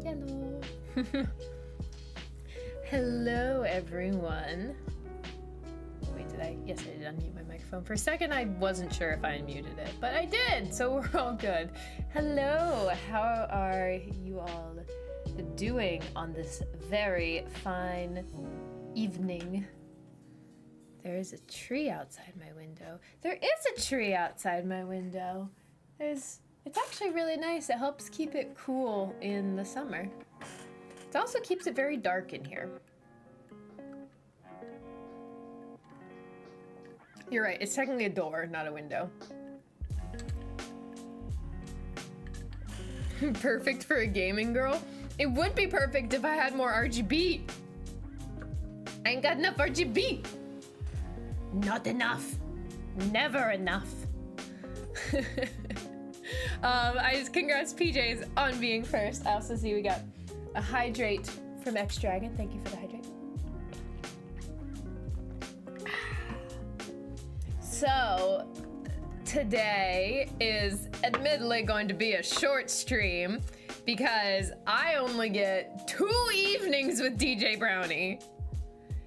Hello. Hello, everyone. Wait, yes, I did unmute my microphone. For a second, I wasn't sure if I unmuted it, but I did, so we're all good. Hello, how are you all doing on this very fine evening? There is a tree outside my window. There is a tree outside my window. It's actually really nice. It helps keep it cool in the summer. It also keeps it very dark in here. You're right, it's technically a door, not a window. Perfect for a gaming girl? It would be perfect if I had more RGB. I ain't got enough RGB. Not enough. Never enough. Congrats PJs on being first. I also see we got a hydrate from X Dragon. Thank you for the hydrate. So today is admittedly going to be a short stream because I only get 2 evenings with DJ Brownie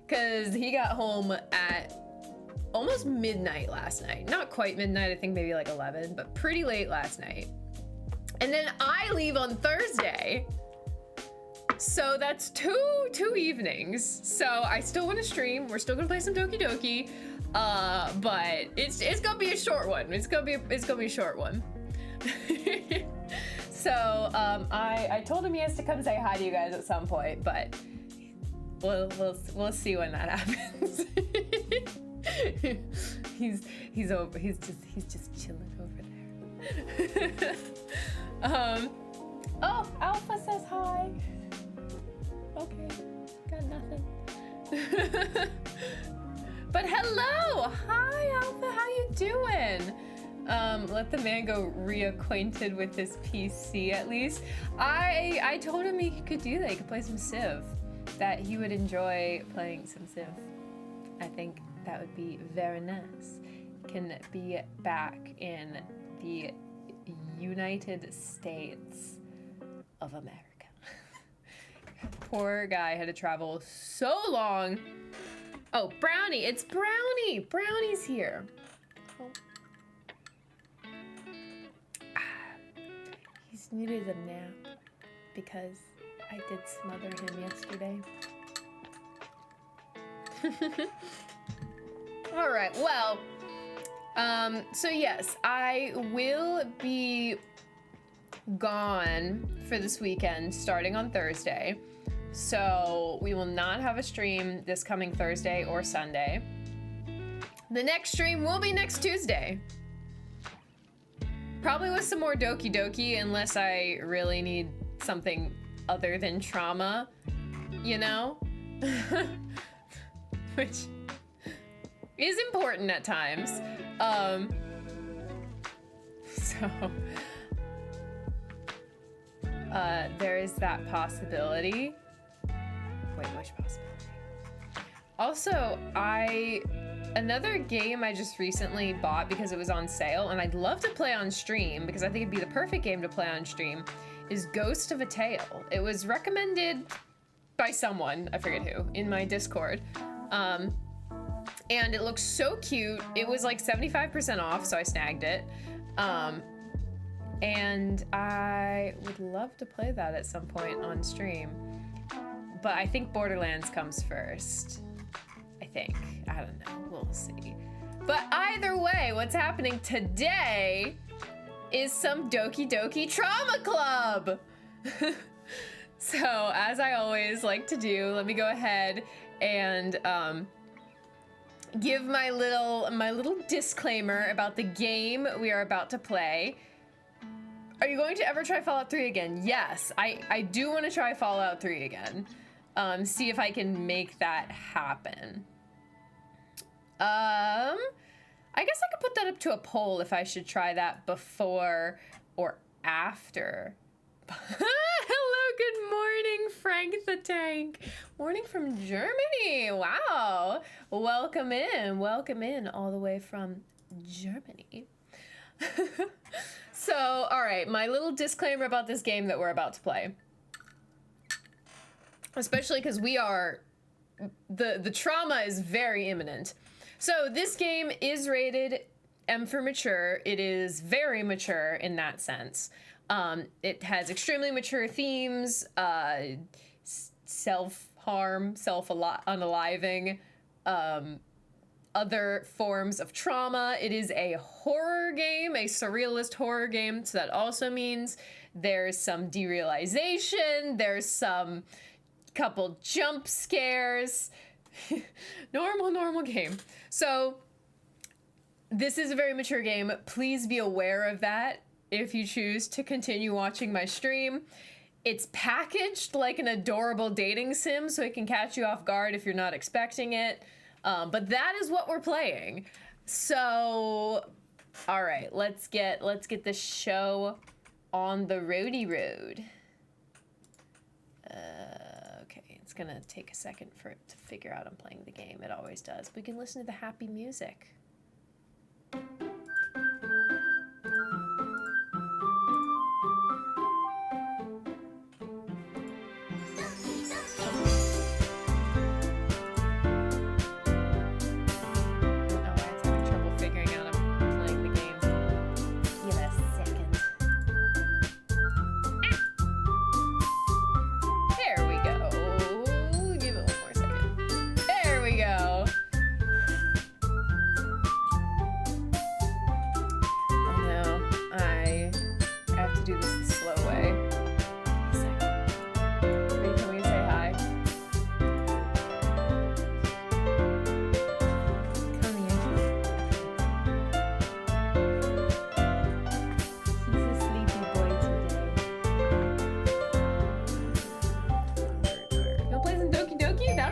because he got home at almost midnight last night. Not quite midnight, I think maybe like 11, but pretty late last night. And then I leave on Thursday. So that's two evenings. So I still want to stream. We're still gonna play some Doki Doki. But it's gonna be a short one. It's gonna be a short one. So I told him he has to come say hi to you guys at some point, but we'll see when that happens. he's just chilling over there. Oh, Alpha says hi. Okay, got nothing. But hello, hi Alpha, how you doing? Let the man go reacquainted with his PC at least. I told him he could do that, he could play some Civ, that he would enjoy playing some Civ. I think that would be very nice. Can be back in the United States of America. Poor guy had to travel so long. Oh, Brownie, it's Brownie. Brownie's here. Oh. He's needed a nap because I did smother him yesterday. All right, well, so yes, I will be gone for this weekend starting on Thursday. So we will not have a stream this coming Thursday or Sunday. The next stream will be next Tuesday. Probably with some more Doki Doki unless I really need something other than trauma, you know? Which is important at times. There is that possibility. Wait, which possibility? Also, another game I just recently bought because it was on sale and I'd love to play on stream because I think it'd be the perfect game to play on stream is Ghost of a Tale. It was recommended by someone, I forget who, in my Discord. And it looks so cute. It was like 75% off, so I snagged it. And I would love to play that at some point on stream. But I think Borderlands comes first. I think. I don't know. We'll see. But either way, what's happening today is some Doki Doki Trauma Club. So, as I always like to do, let me go ahead and give my little disclaimer about the game we are about to play. Are you going to ever try Fallout 3 again? Yes, I do want to try Fallout 3 again. See if I can make that happen. I guess I could put that up to a poll if I should try that before or after. Hello, good morning, Frank the Tank. Morning from Germany. Wow. Welcome in all the way from Germany. So, all right, my little disclaimer about this game that we're about to play. especially because we are, the trauma is very imminent. So this game is rated M for mature. It is very mature in that sense. It has extremely mature themes, self-harm, self-unaliving, other forms of trauma. It is a horror game, a surrealist horror game, so that also means there's some derealization, there's some couple jump scares. normal game. So this is a very mature game. Please be aware of that if you choose to continue watching my stream. It's packaged like an adorable dating sim, so it can catch you off guard if you're not expecting it. But that is what we're playing. So, all right, let's get this show on the roadie road. Okay, it's gonna take a second for it to figure out I'm playing the game. It always does. We can listen to the happy music.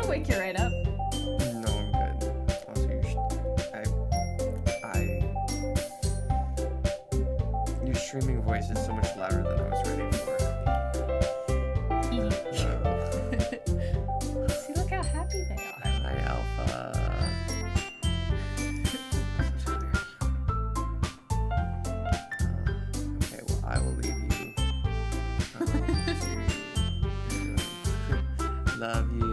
Wake you right up. No, I'm good. Also, your streaming voice is so much louder than I was ready for. See, look how happy they are. Hi, Alpha. Okay, well, I will leave you. Love you.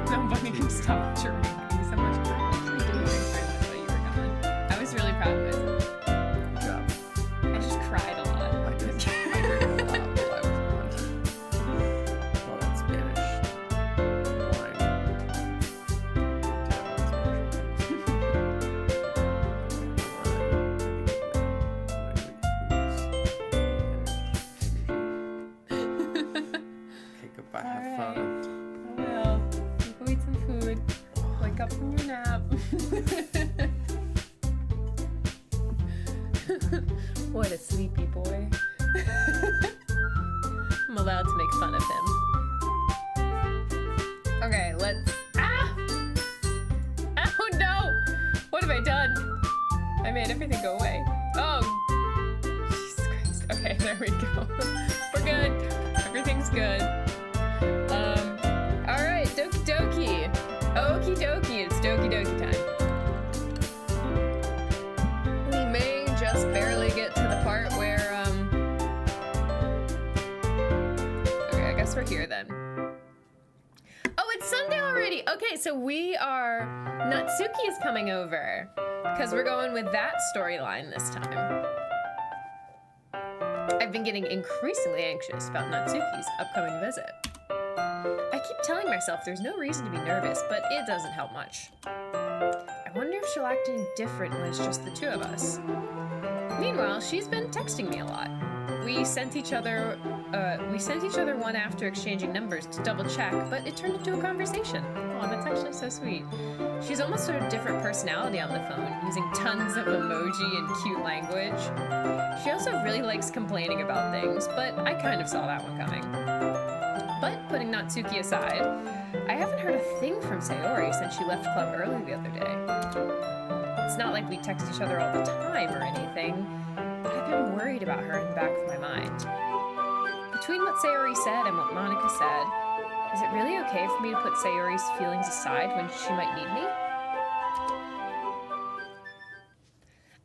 Nobody can stop chirping me so much. I actually didn't think very much while you were gone. I was really proud of myself. Good job. I just cried a lot. I heard a lot while I was gone. Well, that's Spanish wine. Okay, goodbye. Have fun. Go eat some food. Wake up from your nap. What a sleepy boy. I'm allowed to make fun of him. Okay, let's... Ah! Oh no! What have I done? I made everything go away. Oh! Jesus Christ. Okay, there we go. We're good. Everything's good. Alright, Doki Doki. Okie dokie, it's Doki Doki time. We may just barely get to the part where, okay, I guess we're here then. Oh, it's Sunday already! Okay, so Natsuki is coming over. Because we're going with that storyline this time. I've been getting increasingly anxious about Natsuki's upcoming visit. I keep telling myself there's no reason to be nervous, but it doesn't help much. I wonder if she'll act any different when it's just the two of us. Meanwhile, she's been texting me a lot. We sent each other one after exchanging numbers to double check, but it turned into a conversation. Oh, that's actually so sweet. She's almost sort of different personality on the phone, using tons of emoji and cute language. She also really likes complaining about things, but I kind of saw that one coming. But putting Natsuki aside, I haven't heard a thing from Sayori since she left club early the other day. It's not like we text each other all the time or anything, but I've been worried about her in the back of my mind. Between what Sayori said and what Monica said, is it really okay for me to put Sayori's feelings aside when she might need me?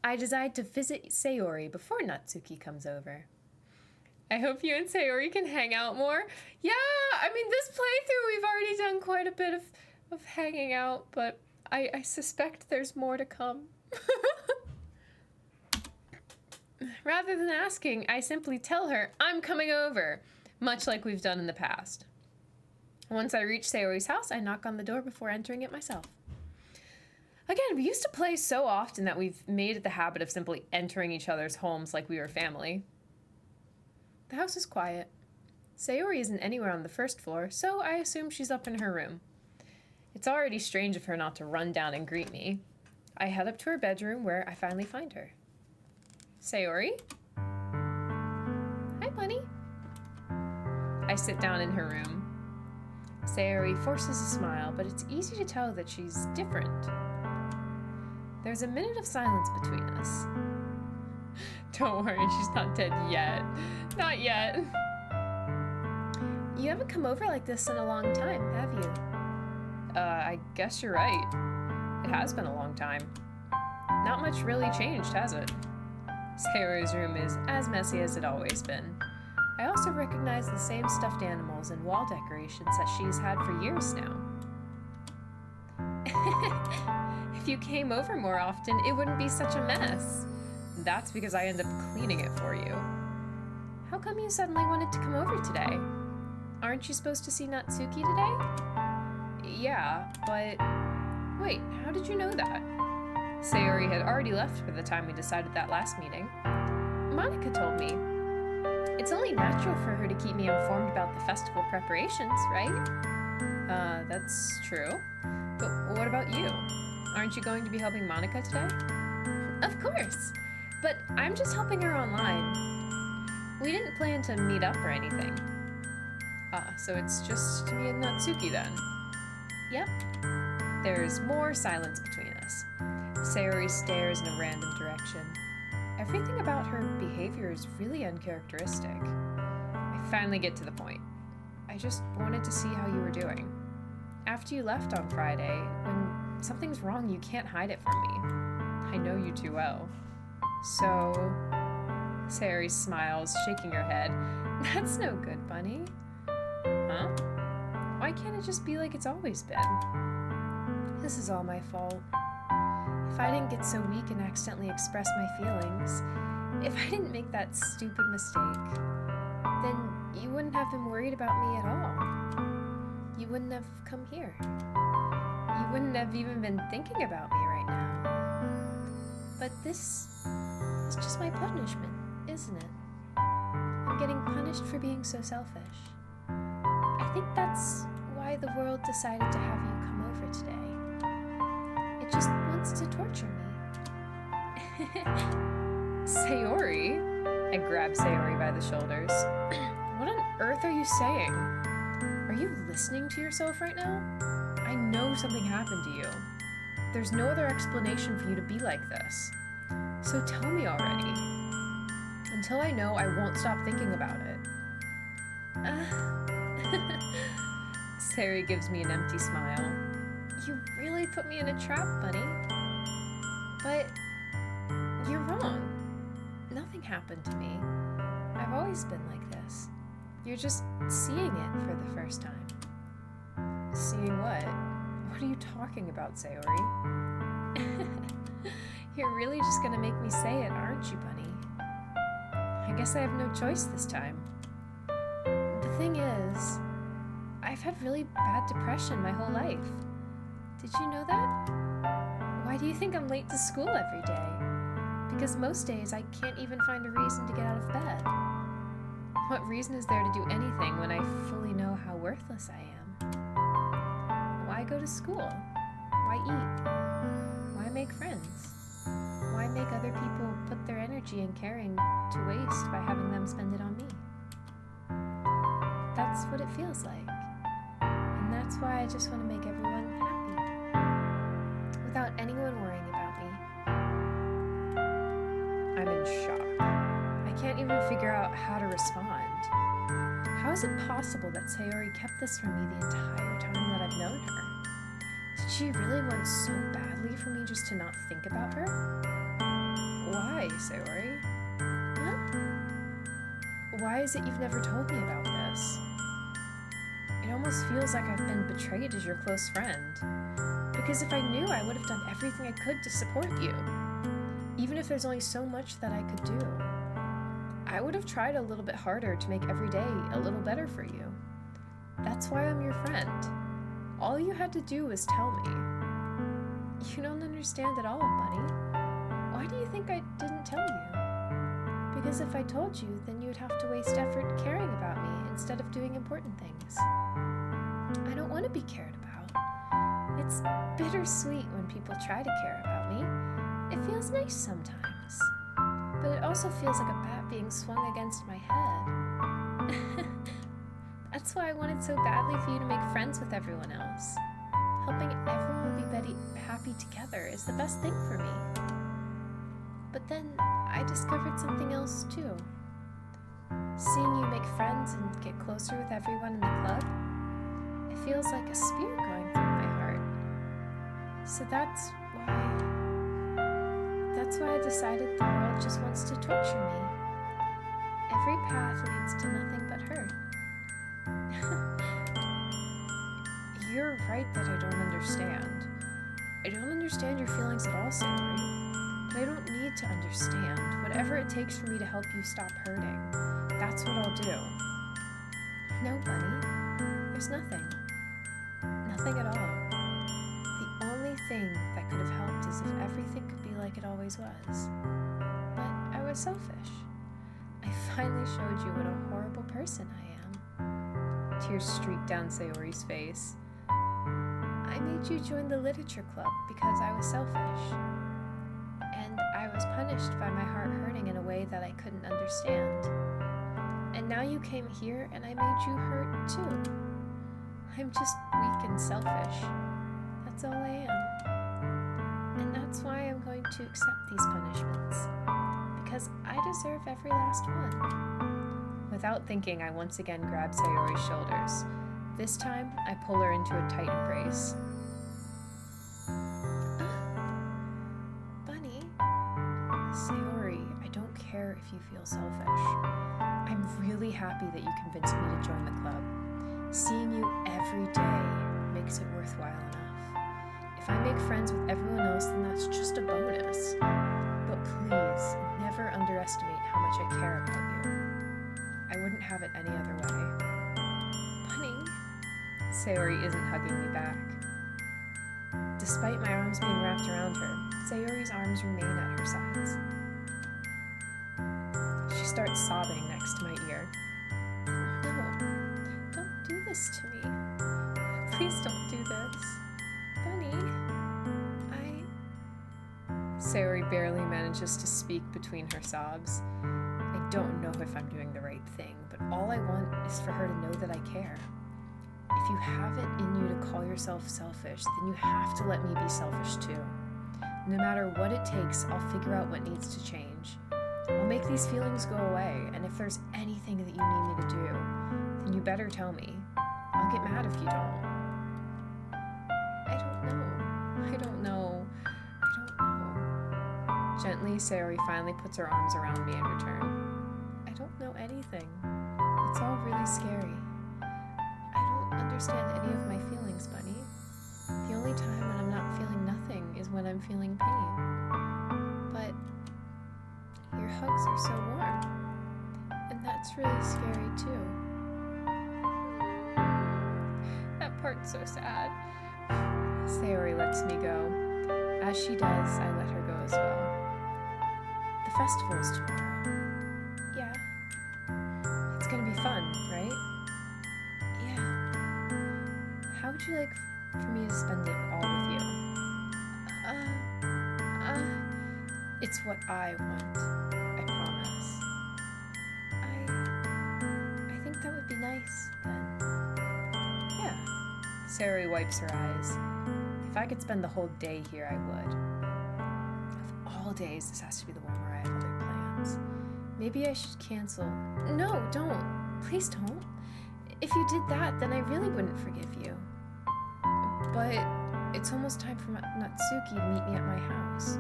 I decide to visit Sayori before Natsuki comes over. I hope you and Sayori can hang out more. Yeah, I mean, this playthrough we've already done quite a bit of hanging out, but I suspect there's more to come. Rather than asking, I simply tell her I'm coming over, much like we've done in the past. Once I reach Sayori's house, I knock on the door before entering it myself. Again, we used to play so often that we've made it the habit of simply entering each other's homes like we were family. The house is quiet. Sayori isn't anywhere on the first floor, so I assume she's up in her room. It's already strange of her not to run down and greet me. I head up to her bedroom where I finally find her. Sayori? Hi, bunny. I sit down in her room. Sayori forces a smile, but it's easy to tell that she's different. There's a minute of silence between us. Don't worry, she's not dead yet. Not yet. You haven't come over like this in a long time, have you? I guess you're right. It has been a long time. Not much really changed, has it? Sayori's room is as messy as it always been. I also recognize the same stuffed animals and wall decorations that she's had for years now. If you came over more often, it wouldn't be such a mess. That's because I end up cleaning it for you. How come you suddenly wanted to come over today? Aren't you supposed to see Natsuki today? Yeah, but... Wait, how did you know that? Sayori had already left by the time we decided that last meeting. Monica told me. It's only natural for her to keep me informed about the festival preparations, right? That's true. But what about you? Aren't you going to be helping Monica today? Of course, but I'm just helping her online. We didn't plan to meet up or anything. So it's just me and Natsuki then? Yep. There's more silence between us. Sayori stares in a random direction. Everything about her behavior is really uncharacteristic. I finally get to the point. I just wanted to see how you were doing. After you left on Friday, when something's wrong, you can't hide it from me. I know you too well. So... Sayori smiles, shaking her head. That's no good, bunny. Huh? Why can't it just be like it's always been? This is all my fault. If I didn't get so weak and accidentally express my feelings, if I didn't make that stupid mistake, then you wouldn't have been worried about me at all. You wouldn't have come here. You wouldn't have even been thinking about me right now. But this is just my punishment, isn't it? I'm getting punished for being so selfish. I think that's why the world decided to have you come over today. It just wants to torture me. Sayori? I grab Sayori by the shoulders. What on earth are you saying? Are you listening to yourself right now? I know something happened to you. There's no other explanation for you to be like this. So tell me already. Until I know, I won't stop thinking about it. Sayori gives me an empty smile. You really put me in a trap, bunny. But you're wrong. Nothing happened to me. I've always been like this. You're just seeing it for the first time. Seeing what? What are you talking about, Sayori? You're really just gonna make me say it, aren't you, bunny? I guess I have no choice this time. The thing is, I've had really bad depression my whole life. Did you know that? Why do you think I'm late to school every day? Because most days I can't even find a reason to get out of bed. What reason is there to do anything when I fully know how worthless I am? Why go to school? Why eat? Why make friends? Why make other people put their energy and caring to waste by having them spend it on me? That's what it feels like. And that's why I just want to make everyone happy. Without anyone worrying about me. I'm in shock. I can't even figure out how to respond. How is it possible that Sayori kept this from me the entire time that I've known her? Did she really want so badly for me just to not think about her? Why, Sayori? Huh? why is it you've never told me about this? It almost feels like I've been betrayed as your close friend. Because if I knew, I would have done everything I could to support you. Even if there's only so much that I could do. I would have tried a little bit harder to make every day a little better for you. That's why I'm your friend. All you had to do was tell me. You don't understand at all, Bunny. Why do you think I didn't tell you? Because if I told you, then you'd have to waste effort caring about me instead of doing important things. I don't want to be cared about. It's bittersweet when people try to care about me. It feels nice sometimes. But it also feels like a bat being swung against my head. That's why I wanted so badly for you to make friends with everyone else. Helping everyone be happy together is the best thing for me. But then I discovered something else too. Seeing you make friends and get closer with everyone in the club, it feels like a spear going through my heart. So that's why I decided the world just wants to torture me. Every path leads to nothing but hurt. You're right that I don't understand. I don't understand your feelings at all, Saori. But I don't need to understand. Whatever it takes for me to help you stop hurting, that's what I'll do. No, Bunny, there's nothing. Nothing at all. The only thing that could have helped is if everything could be like it always was. But I was selfish. I finally showed you what a horrible person I am. Tears streaked down Sayori's face. I made you join the literature club because I was selfish. And I was punished by my heart hurting in a way that I couldn't understand. And now you came here and I made you hurt too. I'm just weak and selfish. That's all I am. And that's why I'm going to accept these punishments. Because I deserve every last one. Without thinking, I once again grab Sayori's shoulders. This time, I pull her into a tight embrace. Bunny, Sayori, I don't care if you feel selfish. I'm really happy that you convinced me to join the club. Seeing you every day makes it worthwhile enough. If I make friends with everyone else, then that's just a bonus. But please, never underestimate how much I care about you. I wouldn't have it any other way. Bunny, Sayori isn't hugging me back. Despite my arms being wrapped around her, Sayori's arms remain at her sides. She starts sobbing next to my ear. No, don't do this to me. Please don't do this. Bunny, Sayori barely manages to speak between her sobs. I don't know if I'm doing the right thing, but all I want is for her to know that I care. If you have it in you to call yourself selfish, then you have to let me be selfish too. No matter what it takes, I'll figure out what needs to change. I'll make these feelings go away, and if there's anything that you need me to do, then you better tell me. I'll get mad if you don't. I don't know. Gently, Sayori finally puts her arms around me in return. I don't know anything. It's all really scary. I don't understand any of my feelings, Bunny. The only time when I'm not feeling nothing is when I'm feeling pain. But your hugs are so warm. And that's really scary too. That part's so sad. Sayori lets me go. As she does, I let her go as well. The festival's tomorrow. Yeah. It's gonna be fun, right? Yeah. How would you like for me to spend it all with you? It's what I want. I promise. I think that would be nice, then. Yeah. Sayori wipes her eyes. If I could spend the whole day here, I would. Of all days, this has to be the one where I have other plans. Maybe I should cancel. No, don't. Please don't. If you did that, then I really wouldn't forgive you. But it's almost time for Natsuki to meet me at my house.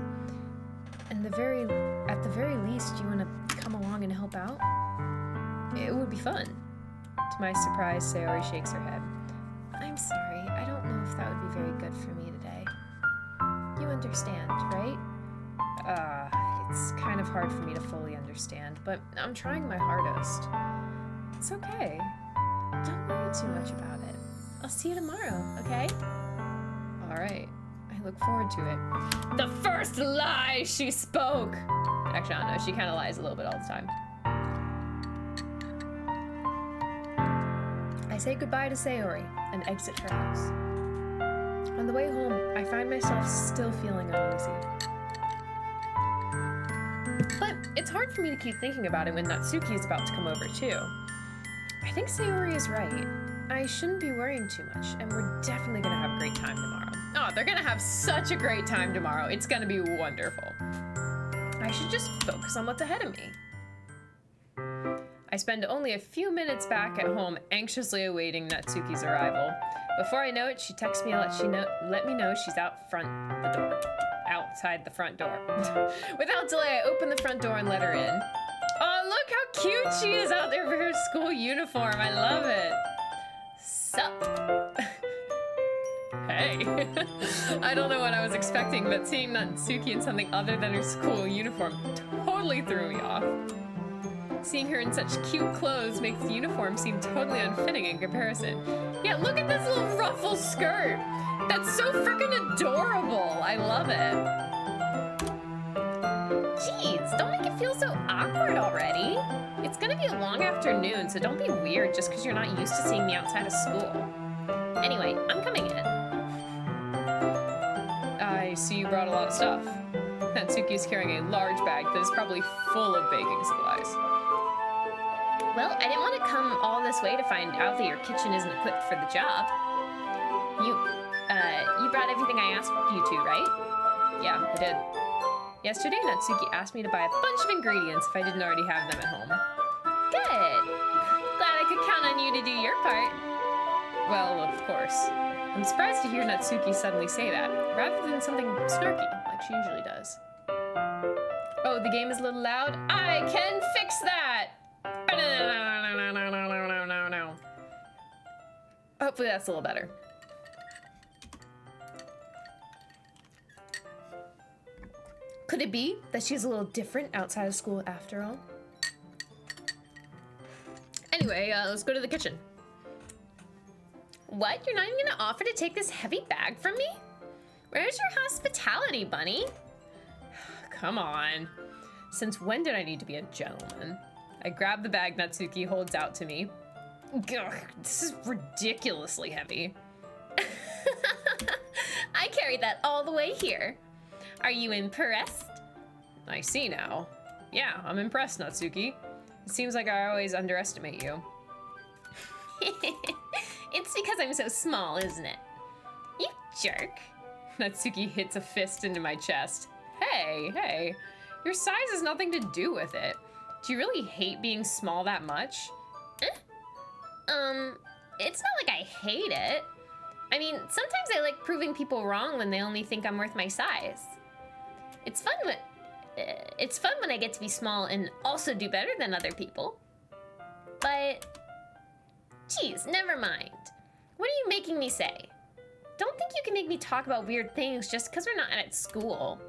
And at the very least, you want to come along and help out? it would be fun. To my surprise, Sayori shakes her head. I'm sorry, I don't know if that would be very good for me today. You understand, right? It's kind of hard for me to fully understand, but I'm trying my hardest. It's okay. Don't worry too much about it. I'll see you tomorrow, okay? Alright. I look forward to it. The first lie she spoke! Actually, I don't know. She kind of lies a little bit all the time. I say goodbye to Sayori and exit her house. On the way home, I find myself still feeling uneasy. But it's hard for me to keep thinking about it when Natsuki is about to come over too. I think Sayori is right. I shouldn't be worrying too much, and we're definitely gonna have a great time tomorrow. Oh, they're gonna have such a great time tomorrow. It's gonna be wonderful. I should just focus on what's ahead of me. I spend only a few minutes back at home anxiously awaiting Natsuki's arrival. Before I know it, she texts me to let me know she's outside the front door. Without delay, I open the front door and let her in. Oh, look how cute she is out there for her school uniform. I love it. Sup? Hey. I don't know what I was expecting, but seeing Natsuki in something other than her school uniform totally threw me off. Seeing her in such cute clothes makes the uniform seem totally unfitting in comparison. Yeah, look at this little ruffle skirt. That's so freaking adorable. I love it. Jeez, don't make it feel so awkward already. It's gonna be a long afternoon, so don't be weird just because you're not used to seeing me outside of school. Anyway, I'm coming in. I see you brought a lot of stuff. Natsuki's carrying a large bag that is probably full of baking supplies. Well, I didn't want to come all this way to find out that your kitchen isn't equipped for the job. You brought everything I asked you to, right? Yeah, I did. Yesterday, Natsuki asked me to buy a bunch of ingredients if I didn't already have them at home. Good. Glad I could count on you to do your part. Well, of course. I'm surprised to hear Natsuki suddenly say that, rather than something snarky, like she usually does. Oh, the game is a little loud? I can fix that! No. Hopefully that's a little better. Could it be that she's a little different outside of school after all? Anyway, let's go to the kitchen. What? You're not even gonna offer to take this heavy bag from me? Where's your hospitality, bunny? Come on. Since when did I need to be a gentleman? I grab the bag Natsuki holds out to me. Ugh, this is ridiculously heavy. I carried that all the way here. Are you impressed? I see now. Yeah, I'm impressed, Natsuki. It seems like I always underestimate you. It's because I'm so small, isn't it? You jerk. Natsuki hits a fist into my chest. Hey, your size has nothing to do with it. Do you really hate being small that much? It's not like I hate it. I mean, sometimes I like proving people wrong when they only think I'm worth my size. It's fun when I get to be small and also do better than other people. But, geez, never mind. What are you making me say? Don't think you can make me talk about weird things just because we're not at school.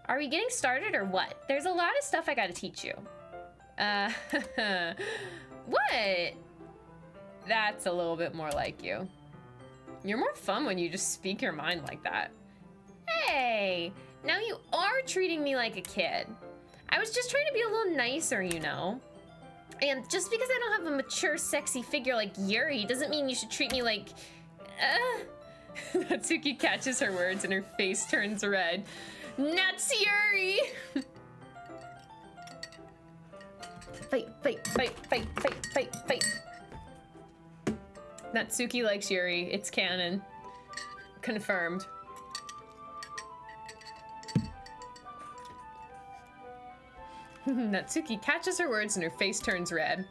Are we getting started or what? There's a lot of stuff I gotta teach you. What? That's a little bit more like you. You're more fun when you just speak your mind like that. Hey, now you are treating me like a kid. I was just trying to be a little nicer, you know. And just because I don't have a mature, sexy figure like Yuri doesn't mean you should treat me like... Natsuki catches her words and her face turns red. Natsuri! Fight. Natsuki likes Yuri. It's canon. Confirmed. Natsuki catches her words and her face turns red.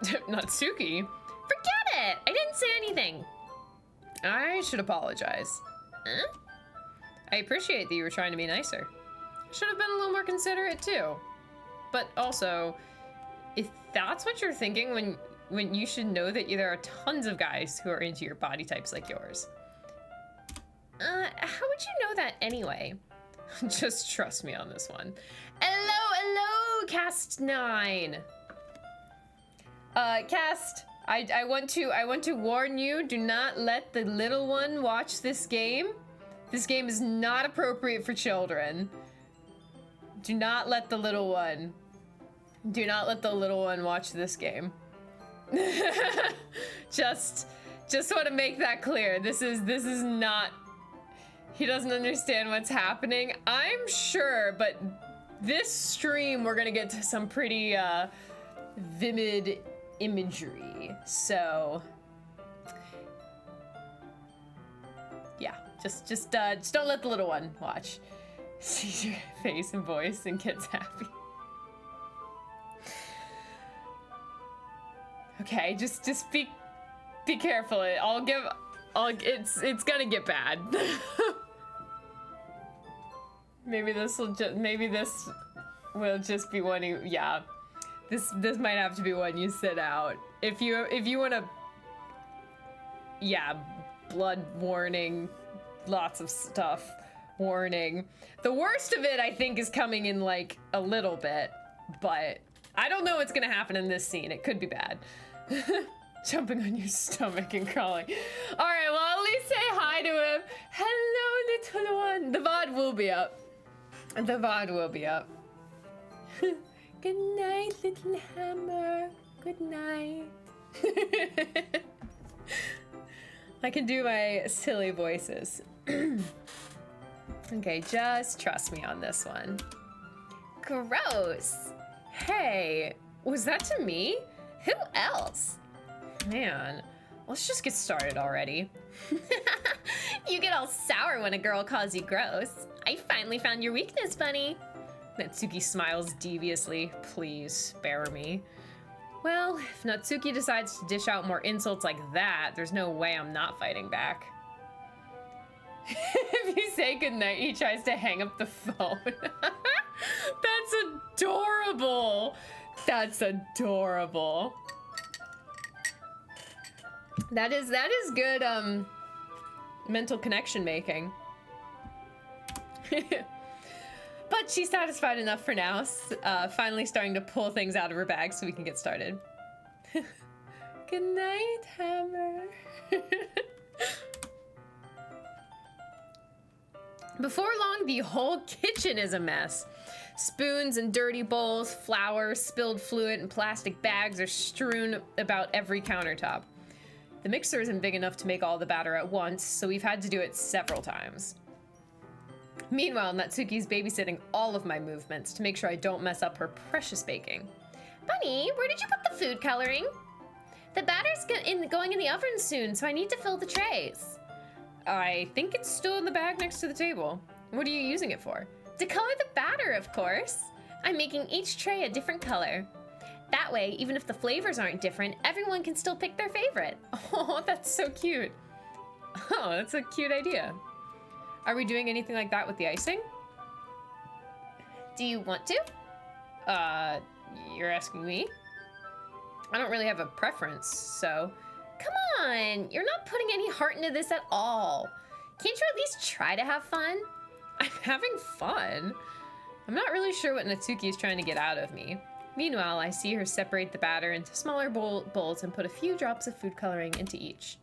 Natsuki? Forget it! I didn't say anything. I should apologize. Huh? I appreciate that you were trying to be nicer. Should have been a little more considerate too. But also, if that's what you're thinking when you should know that there are tons of guys who are into your body types like yours. How would you know that anyway? Just trust me on this one. Hello, Cast 9. Cast, I want to warn you, do not let the little one watch this game. This game is not appropriate for children. Do not let the little one watch this game. just want to make that clear. This is not, he doesn't understand what's happening. I'm sure, but this stream we're gonna get to some pretty vivid imagery. So yeah, just don't let the little one watch. Sees your face and voice and gets happy. Okay, just be careful. It's gonna get bad. Maybe this will just be one you, yeah. This might have to be one you sit out. If you wanna, yeah, blood warning, lots of stuff warning. The worst of it, I think, is coming in like a little bit, but I don't know what's gonna happen in this scene. It could be bad. Jumping on your stomach and crawling. All right, well, at least say hi to him. Hello, little one. The VOD will be up. The VOD will be up. Good night, little hammer. Good night. I can do my silly voices. Okay, just trust me on this one. Gross. Hey, was that to me? Who else? Man, let's just get started already. You get all sour when a girl calls you gross. I finally found your weakness, bunny. Natsuki smiles deviously. Please spare me. Well, if Natsuki decides to dish out more insults like that, there's no way I'm not fighting back. If you say goodnight, he tries to hang up the phone. That's adorable. That's adorable. That is good mental connection making. But she's satisfied enough for now. Finally starting to pull things out of her bag so we can get started. Good night, Hammer. Before long, the whole kitchen is a mess. Spoons and dirty bowls, flour, spilled fluid, and plastic bags are strewn about every countertop. The mixer isn't big enough to make all the batter at once, so we've had to do it several times. Meanwhile, Natsuki's babysitting all of my movements to make sure I don't mess up her precious baking. Bunny, where did you put the food coloring? The batter's going in the oven soon, so I need to fill the trays. I think it's still in the bag next to the table. What are you using it for? To color the batter, of course. I'm making each tray a different color. That way, even if the flavors aren't different, everyone can still pick their favorite. Oh, that's so cute. Oh, that's a cute idea. Are we doing anything like that with the icing? Do you want to? You're asking me? I don't really have a preference, so... Come on, you're not putting any heart into this at all. Can't you at least try to have fun? I'm having fun. I'm not really sure what Natsuki is trying to get out of me. Meanwhile, I see her separate the batter into smaller bowls and put a few drops of food coloring into each.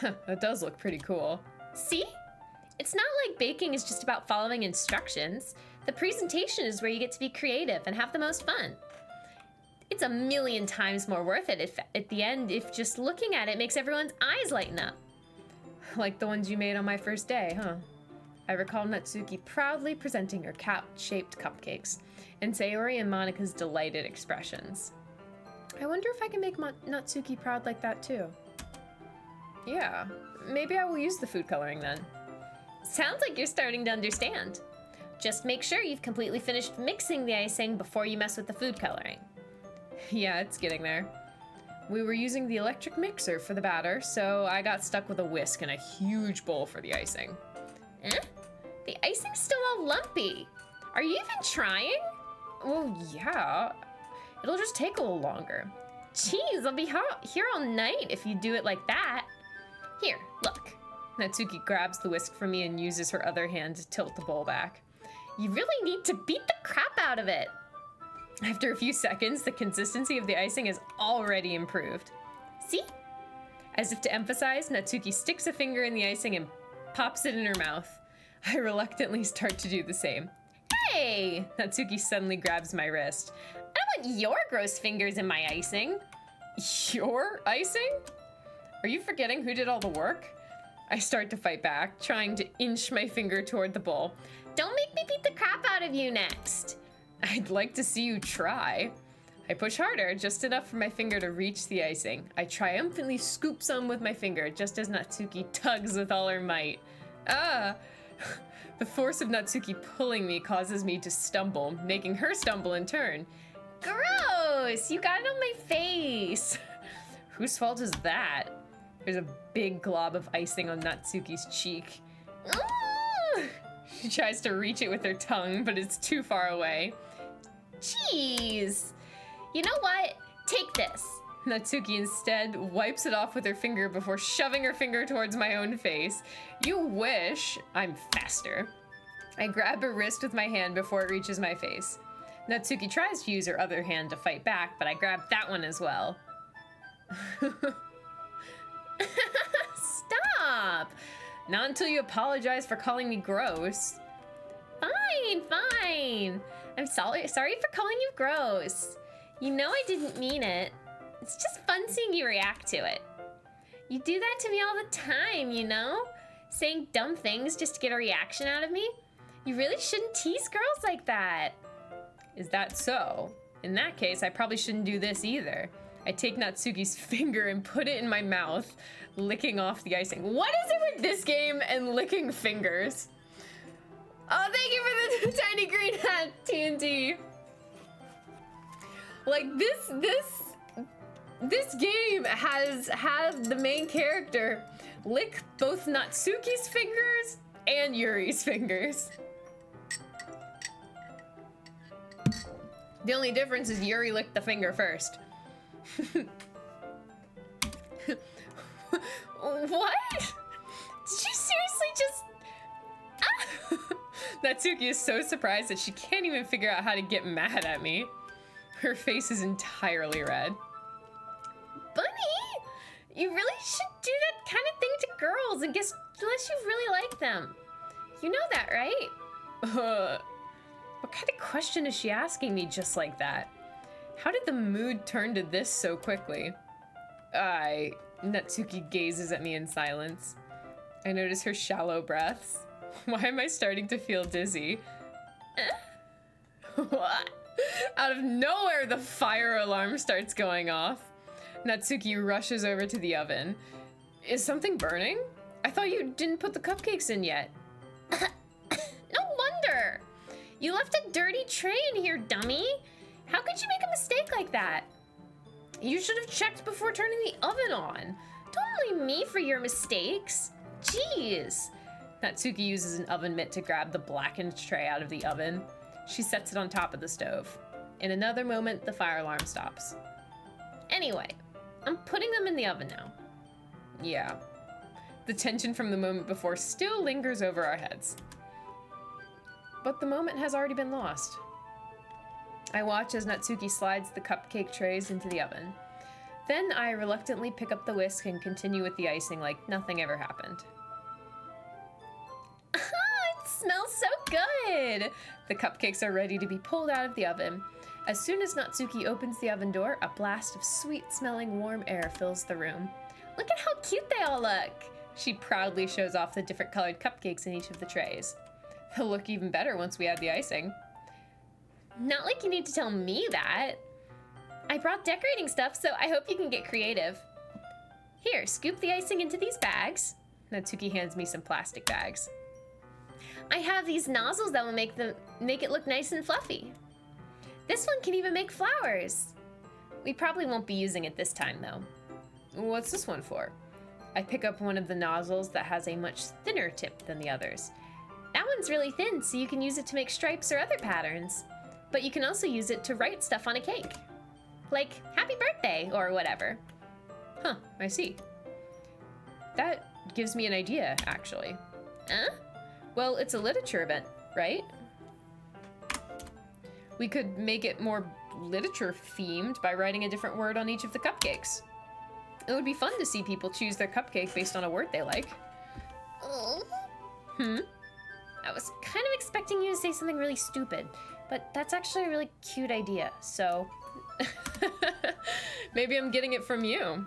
That does look pretty cool. See? It's not like baking is just about following instructions. The presentation is where you get to be creative and have the most fun. It's a million times more worth it if at the end, if just looking at it makes everyone's eyes lighten up. Like the ones you made on my first day, huh? I recall Natsuki proudly presenting her cat-shaped cupcakes, and Sayori and Monika's delighted expressions. I wonder if I can make Natsuki proud like that too. Yeah, maybe I will use the food coloring then. Sounds like you're starting to understand. Just make sure you've completely finished mixing the icing before you mess with the food coloring. Yeah, it's getting there. We were using the electric mixer for the batter, so I got stuck with a whisk and a huge bowl for the icing. Eh? The icing's still all lumpy. Are you even trying? Well, yeah. It'll just take a little longer. Jeez, I'll be here all night if you do it like that. Here, look. Natsuki grabs the whisk from me and uses her other hand to tilt the bowl back. You really need to beat the crap out of it. After a few seconds, the consistency of the icing has already improved. See? As if to emphasize, Natsuki sticks a finger in the icing and pops it in her mouth. I reluctantly start to do the same. Hey! Natsuki suddenly grabs my wrist. I don't want your gross fingers in my icing. Your icing? Are you forgetting who did all the work? I start to fight back, trying to inch my finger toward the bowl. Don't make me beat the crap out of you next. I'd like to see you try. I push harder, just enough for my finger to reach the icing. I triumphantly scoop some with my finger, just as Natsuki tugs with all her might. Ah! The force of Natsuki pulling me causes me to stumble, making her stumble in turn. Gross! You got it on my face! Whose fault is that? There's a big glob of icing on Natsuki's cheek. Ooh! She tries to reach it with her tongue, but it's too far away. Jeez! You know what? Take this. Natsuki instead wipes it off with her finger before shoving her finger towards my own face. You wish. I'm faster. I grab her wrist with my hand before it reaches my face. Natsuki tries to use her other hand to fight back, but I grab that one as well. Stop! Not until you apologize for calling me gross. Fine, fine. I'm sorry for calling you gross. You know I didn't mean it. It's just fun seeing you react to it. You do that to me all the time, you know? Saying dumb things just to get a reaction out of me? You really shouldn't tease girls like that. Is that so? In that case, I probably shouldn't do this either. I take Natsuki's finger and put it in my mouth, licking off the icing. What is it with this game and licking fingers? Oh, thank you for the tiny green hat, TNT. Like, this game has had the main character lick both Natsuki's fingers and Yuri's fingers. The only difference is Yuri licked the finger first. What? Did you seriously just... Natsuki is so surprised that she can't even figure out how to get mad at me. Her face is entirely red. Bunny, you really should do that kind of thing to girls, and guess unless you really like them. You know that, right? What kind of question is she asking me just like that? How did the mood turn to this so quickly? Natsuki gazes at me in silence. I notice her shallow breaths. Why am I starting to feel dizzy? What? Out of nowhere, the fire alarm starts going off. Natsuki rushes over to the oven. Is something burning? I thought you didn't put the cupcakes in yet. No wonder. You left a dirty tray in here, dummy. How could you make a mistake like that? You should have checked before turning the oven on. Don't blame me for your mistakes. Jeez. Natsuki uses an oven mitt to grab the blackened tray out of the oven. She sets it on top of the stove. In another moment, the fire alarm stops. Anyway, I'm putting them in the oven now. Yeah. The tension from the moment before still lingers over our heads. But the moment has already been lost. I watch as Natsuki slides the cupcake trays into the oven. Then I reluctantly pick up the whisk and continue with the icing like nothing ever happened. It smells so good! The cupcakes are ready to be pulled out of the oven. As soon as Natsuki opens the oven door, a blast of sweet-smelling warm air fills the room. Look at how cute they all look! She proudly shows off the different colored cupcakes in each of the trays. They'll look even better once we add the icing. Not like you need to tell me that. I brought decorating stuff, so I hope you can get creative. Here, scoop the icing into these bags. Natsuki hands me some plastic bags. I have these nozzles that will make it look nice and fluffy. This one can even make flowers. We probably won't be using it this time, though. What's this one for? I pick up one of the nozzles that has a much thinner tip than the others. That one's really thin, so you can use it to make stripes or other patterns. But you can also use it to write stuff on a cake. Like, happy birthday, or whatever. Huh, I see. That gives me an idea, actually. Huh? Well, it's a literature event, right? We could make it more literature-themed by writing a different word on each of the cupcakes. It would be fun to see people choose their cupcake based on a word they like. Oh. I was kind of expecting you to say something really stupid, but that's actually a really cute idea, so... Maybe I'm getting it from you.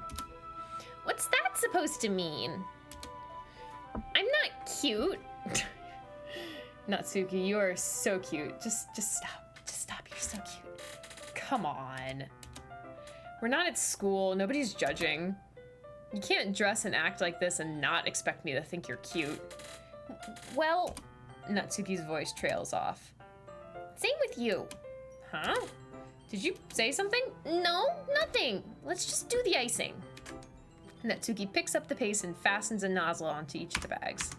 What's that supposed to mean? I'm not cute. Natsuki, you are so cute. Just stop. Just stop. You're so cute. Come on. We're not at school. Nobody's judging. You can't dress and act like this and not expect me to think you're cute. Well, Natsuki's voice trails off. same with you. Huh? Did you say something? No, nothing. Let's just do the icing. Natsuki picks up the paste and fastens a nozzle onto each of the bags.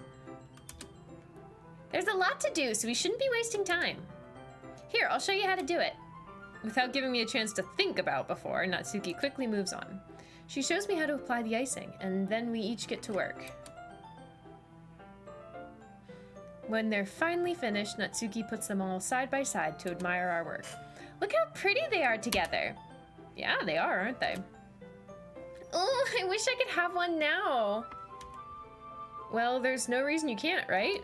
There's a lot to do, so we shouldn't be wasting time. Here, I'll show you how to do it. Without giving me a chance to think about before, Natsuki quickly moves on. She shows me how to apply the icing, and then we each get to work. When they're finally finished, Natsuki puts them all side by side to admire our work. Look how pretty they are together. Yeah, they are, aren't they? Oh, I wish I could have one now. Well, there's no reason you can't, right?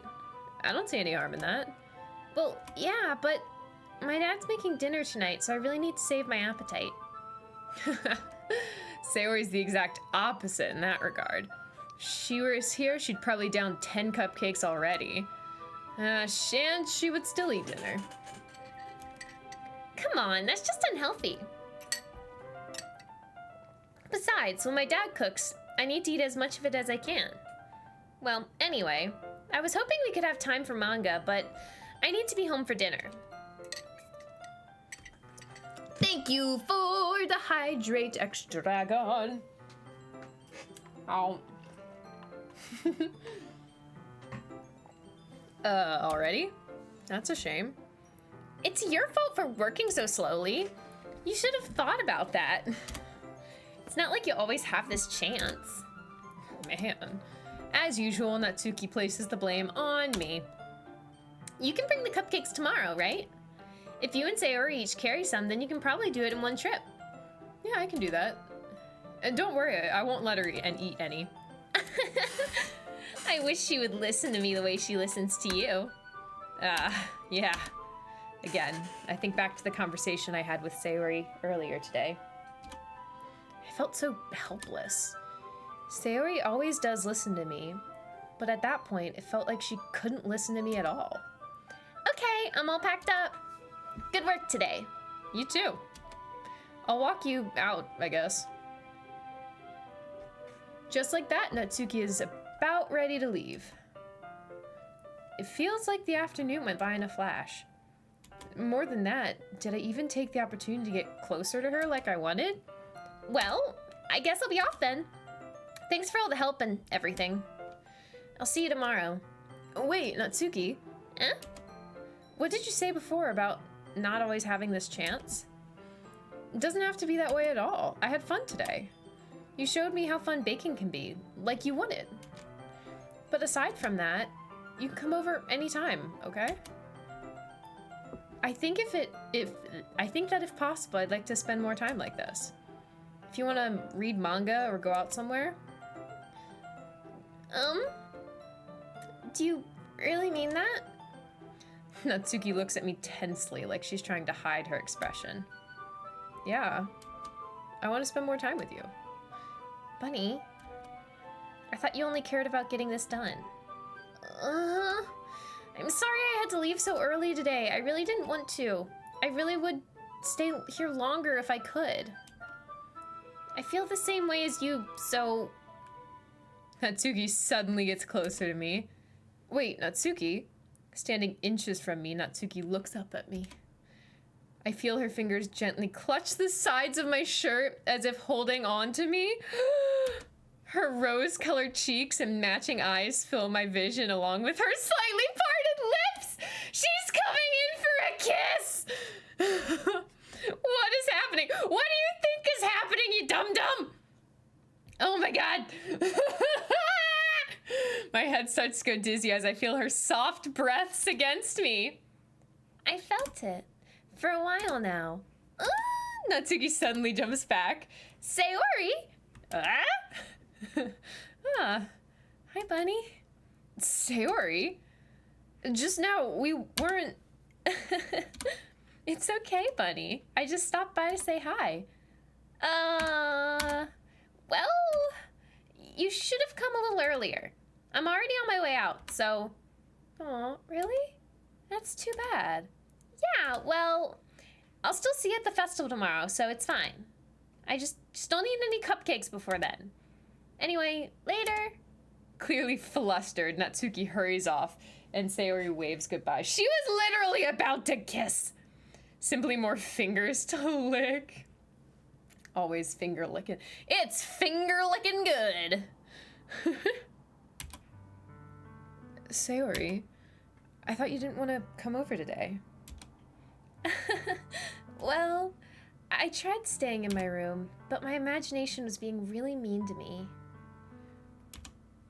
I don't see any harm in that. Well, yeah, but my dad's making dinner tonight, so I really need to save my appetite. Sayori's the exact opposite in that regard. If she was here, she'd probably down 10 cupcakes already. And she would still eat dinner. Come on, that's just unhealthy. Besides, when my dad cooks, I need to eat as much of it as I can. Well, anyway, I was hoping we could have time for manga, but I need to be home for dinner. Thank you for the hydrate extra dragon. Oh. Already? That's a shame. It's your fault for working so slowly. You should have thought about that. It's not like you always have this chance. Man. As usual, Natsuki places the blame on me. You can bring the cupcakes tomorrow, right? If you and Sayori each carry some, then you can probably do it in one trip. Yeah, I can do that. And don't worry, I won't let her eat any. I wish she would listen to me the way she listens to you. Yeah. Again, I think back to the conversation I had with Sayori earlier today. I felt so helpless. Sayori always does listen to me, but at that point, it felt like she couldn't listen to me at all. Okay, I'm all packed up. Good work today. You too. I'll walk you out, I guess. Just like that, Natsuki is about ready to leave. It feels like the afternoon went by in a flash. More than that, did I even take the opportunity to get closer to her like I wanted? Well, I guess I'll be off then. Thanks for all the help and everything. I'll see you tomorrow. Oh, wait, Natsuki. Eh? What did you say before about not always having this chance? It doesn't have to be that way at all. I had fun today. You showed me how fun baking can be, like you wanted. But aside from that, you can come over anytime, okay? I think that if possible, I'd like to spend more time like this. If you want to read manga or go out somewhere. Do you really mean that? Natsuki looks at me tensely, like she's trying to hide her expression. Yeah, I want to spend more time with you. Bunny, I thought you only cared about getting this done. I'm sorry I had to leave so early today. I really didn't want to. I really would stay here longer if I could. I feel the same way as you, so... Natsuki suddenly gets closer to me. Wait, Natsuki? Standing inches from me, Natsuki looks up at me. I feel her fingers gently clutch the sides of my shirt as if holding on to me. Her rose-colored cheeks and matching eyes fill my vision along with her slightly parted lips. She's coming in for a kiss. What is happening? What do you head starts to go dizzy as I feel her soft breaths against me. I felt it. For a while now. Natsuki suddenly jumps back. Sayori! Ah? Ah. Hi, Bunny. Sayori? Just now, we weren't... It's okay, Bunny. I just stopped by to say hi. Well, you should have come a little earlier. I'm already on my way out, so... Aw, really? That's too bad. Yeah, well, I'll still see you at the festival tomorrow, so it's fine. I just don't need any cupcakes before then. Anyway, later. Clearly flustered, Natsuki hurries off, and Sayori waves goodbye. She was literally about to kiss. Simply more fingers to lick. Always finger licking. It's finger licking good. Sayori, I thought you didn't want to come over today. Well, I tried staying in my room, but my imagination was being really mean to me.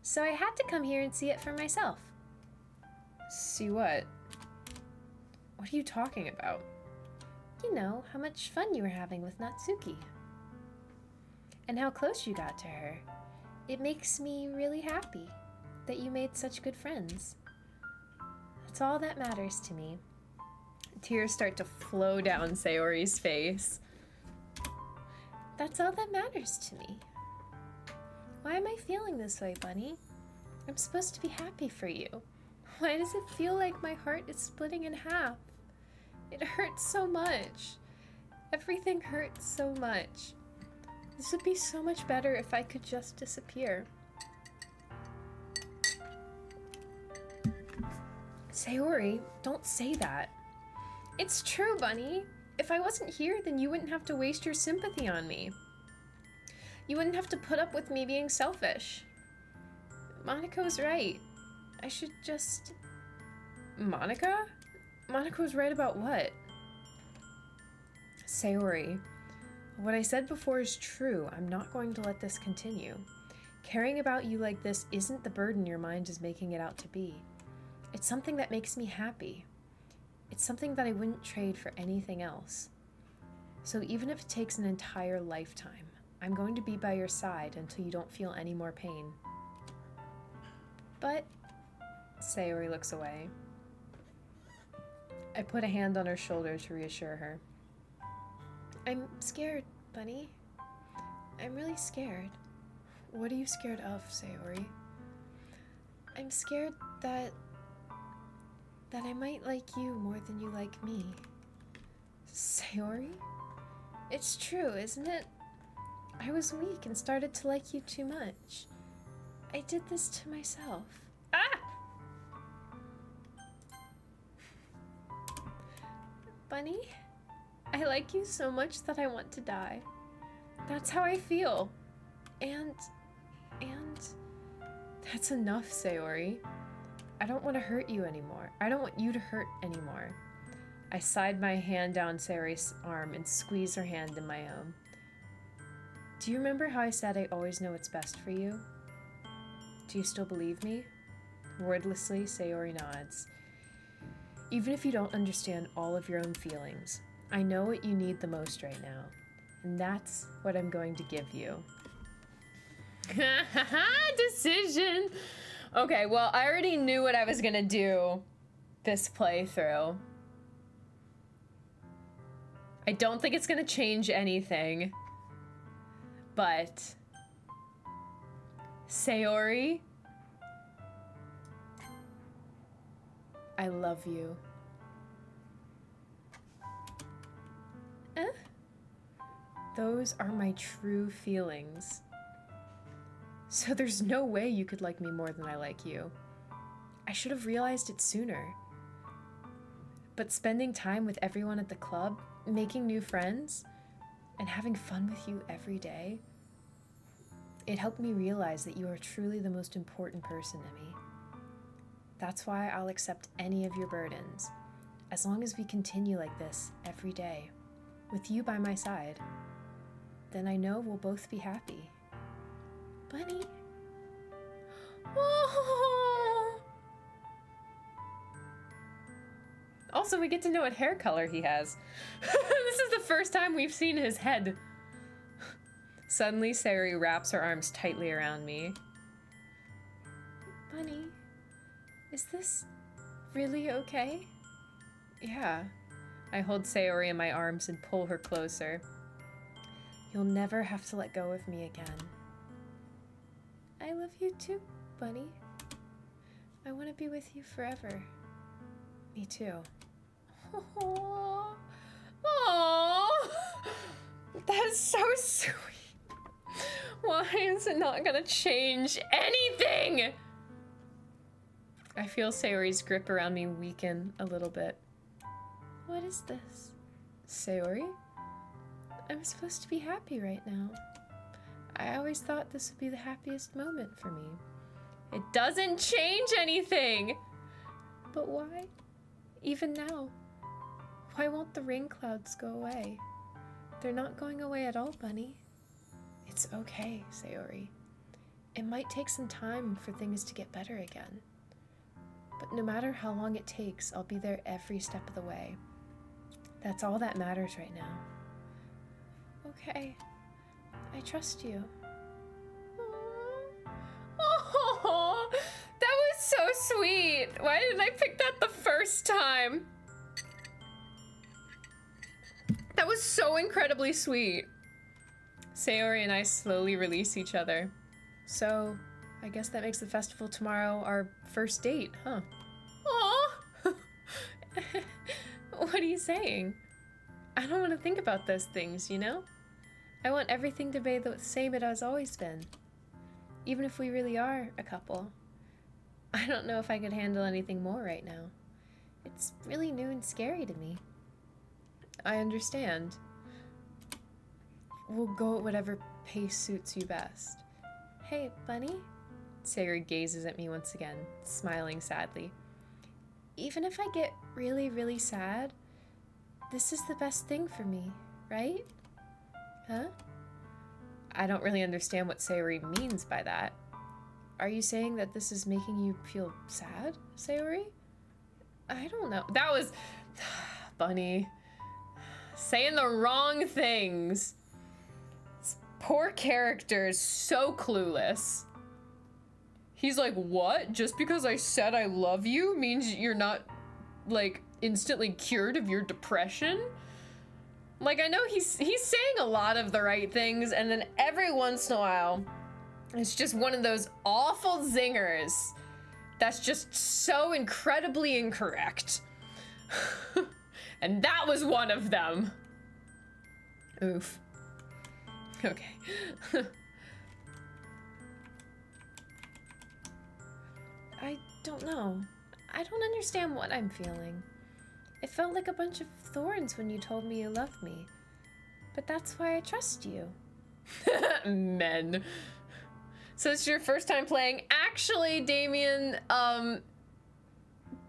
So I had to come here and see it for myself. See what? What are you talking about? You know, how much fun you were having with Natsuki. And how close you got to her. It makes me really happy that you made such good friends. That's all that matters to me. Tears start to flow down Sayori's face. That's all that matters to me. Why am I feeling this way, Bunny? I'm supposed to be happy for you. Why does it feel like my heart is splitting in half? It hurts so much. Everything hurts so much. This would be so much better if I could just disappear. Sayori, don't say that. It's true, Bunny. If I wasn't here, then you wouldn't have to waste your sympathy on me. You wouldn't have to put up with me being selfish. Monica's right. I should just... Monica? Monica was right about what? Sayori, what I said before is true. I'm not going to let this continue. Caring about you like this isn't the burden your mind is making it out to be. It's something that makes me happy. It's something that I wouldn't trade for anything else. So even if it takes an entire lifetime, I'm going to be by your side until you don't feel any more pain. But... Sayori looks away. I put a hand on her shoulder to reassure her. I'm scared, Bunny. I'm really scared. What are you scared of, Sayori? I'm scared that I might like you more than you like me. Sayori? It's true, isn't it? I was weak and started to like you too much. I did this to myself. Ah! Bunny, I like you so much that I want to die. That's how I feel. And... That's enough, Sayori. I don't want to hurt you anymore. I don't want you to hurt anymore. I slide my hand down Sayori's arm and squeeze her hand in my own. Do you remember how I said I always know what's best for you? Do you still believe me? Wordlessly, Sayori nods. Even if you don't understand all of your own feelings, I know what you need the most right now, and that's what I'm going to give you. Decision! Okay, well, I already knew what I was gonna do this playthrough. I don't think it's gonna change anything, but Sayori, I love you. Those are my true feelings. So there's no way you could like me more than I like you. I should have realized it sooner. But spending time with everyone at the club, making new friends, and having fun with you every day, it helped me realize that you are truly the most important person to me. That's why I'll accept any of your burdens, as long as we continue like this every day, with you by my side. Then I know we'll both be happy. Bunny. Oh, Also, we get to know what hair color he has. This is the first time we've seen his head. Suddenly, Sayori wraps her arms tightly around me. Bunny, is this really okay? Yeah. I hold Sayori in my arms and pull her closer. You'll never have to let go of me again. I love you too, Bunny. I want to be with you forever. Me too. Aww. Aww. That's so sweet. Why is it not gonna change anything? I feel Sayori's grip around me weaken a little bit. What is this? Sayori? I'm supposed to be happy right now. I always thought this would be the happiest moment for me. It doesn't change anything! But why? Even now? Why won't the rain clouds go away? They're not going away at all, Bunny. It's okay, Sayori. It might take some time for things to get better again. But no matter how long it takes, I'll be there every step of the way. That's all that matters right now. Okay. I trust you. Oh, that was so sweet. Why didn't I pick that the first time? That was so incredibly sweet. Sayori and I slowly release each other. So, I guess that makes the festival tomorrow our first date, huh? Aw. What are you saying? I don't want to think about those things, you know? I want everything to be the same it has always been. Even if we really are a couple. I don't know if I could handle anything more right now. It's really new and scary to me. I understand. We'll go at whatever pace suits you best. Hey, Bunny? Sayori gazes at me once again, smiling sadly. Even if I get really, really sad, this is the best thing for me, right? Huh? I don't really understand what Sayori means by that. Are you saying that this is making you feel sad, Sayori? I don't know. That was... Bunny. Saying the wrong things. This poor character is so clueless. He's like, what? Just because I said I love you means you're not, like, instantly cured of your depression? Like, I know he's saying a lot of the right things, and then every once in a while, it's just one of those awful zingers that's just so incredibly incorrect. And that was one of them. Oof. Okay. I don't know. I don't understand what I'm feeling. It felt like a bunch of thorns when you told me you loved me. But that's why I trust you. Men. So it's your first time playing. Actually, Damien,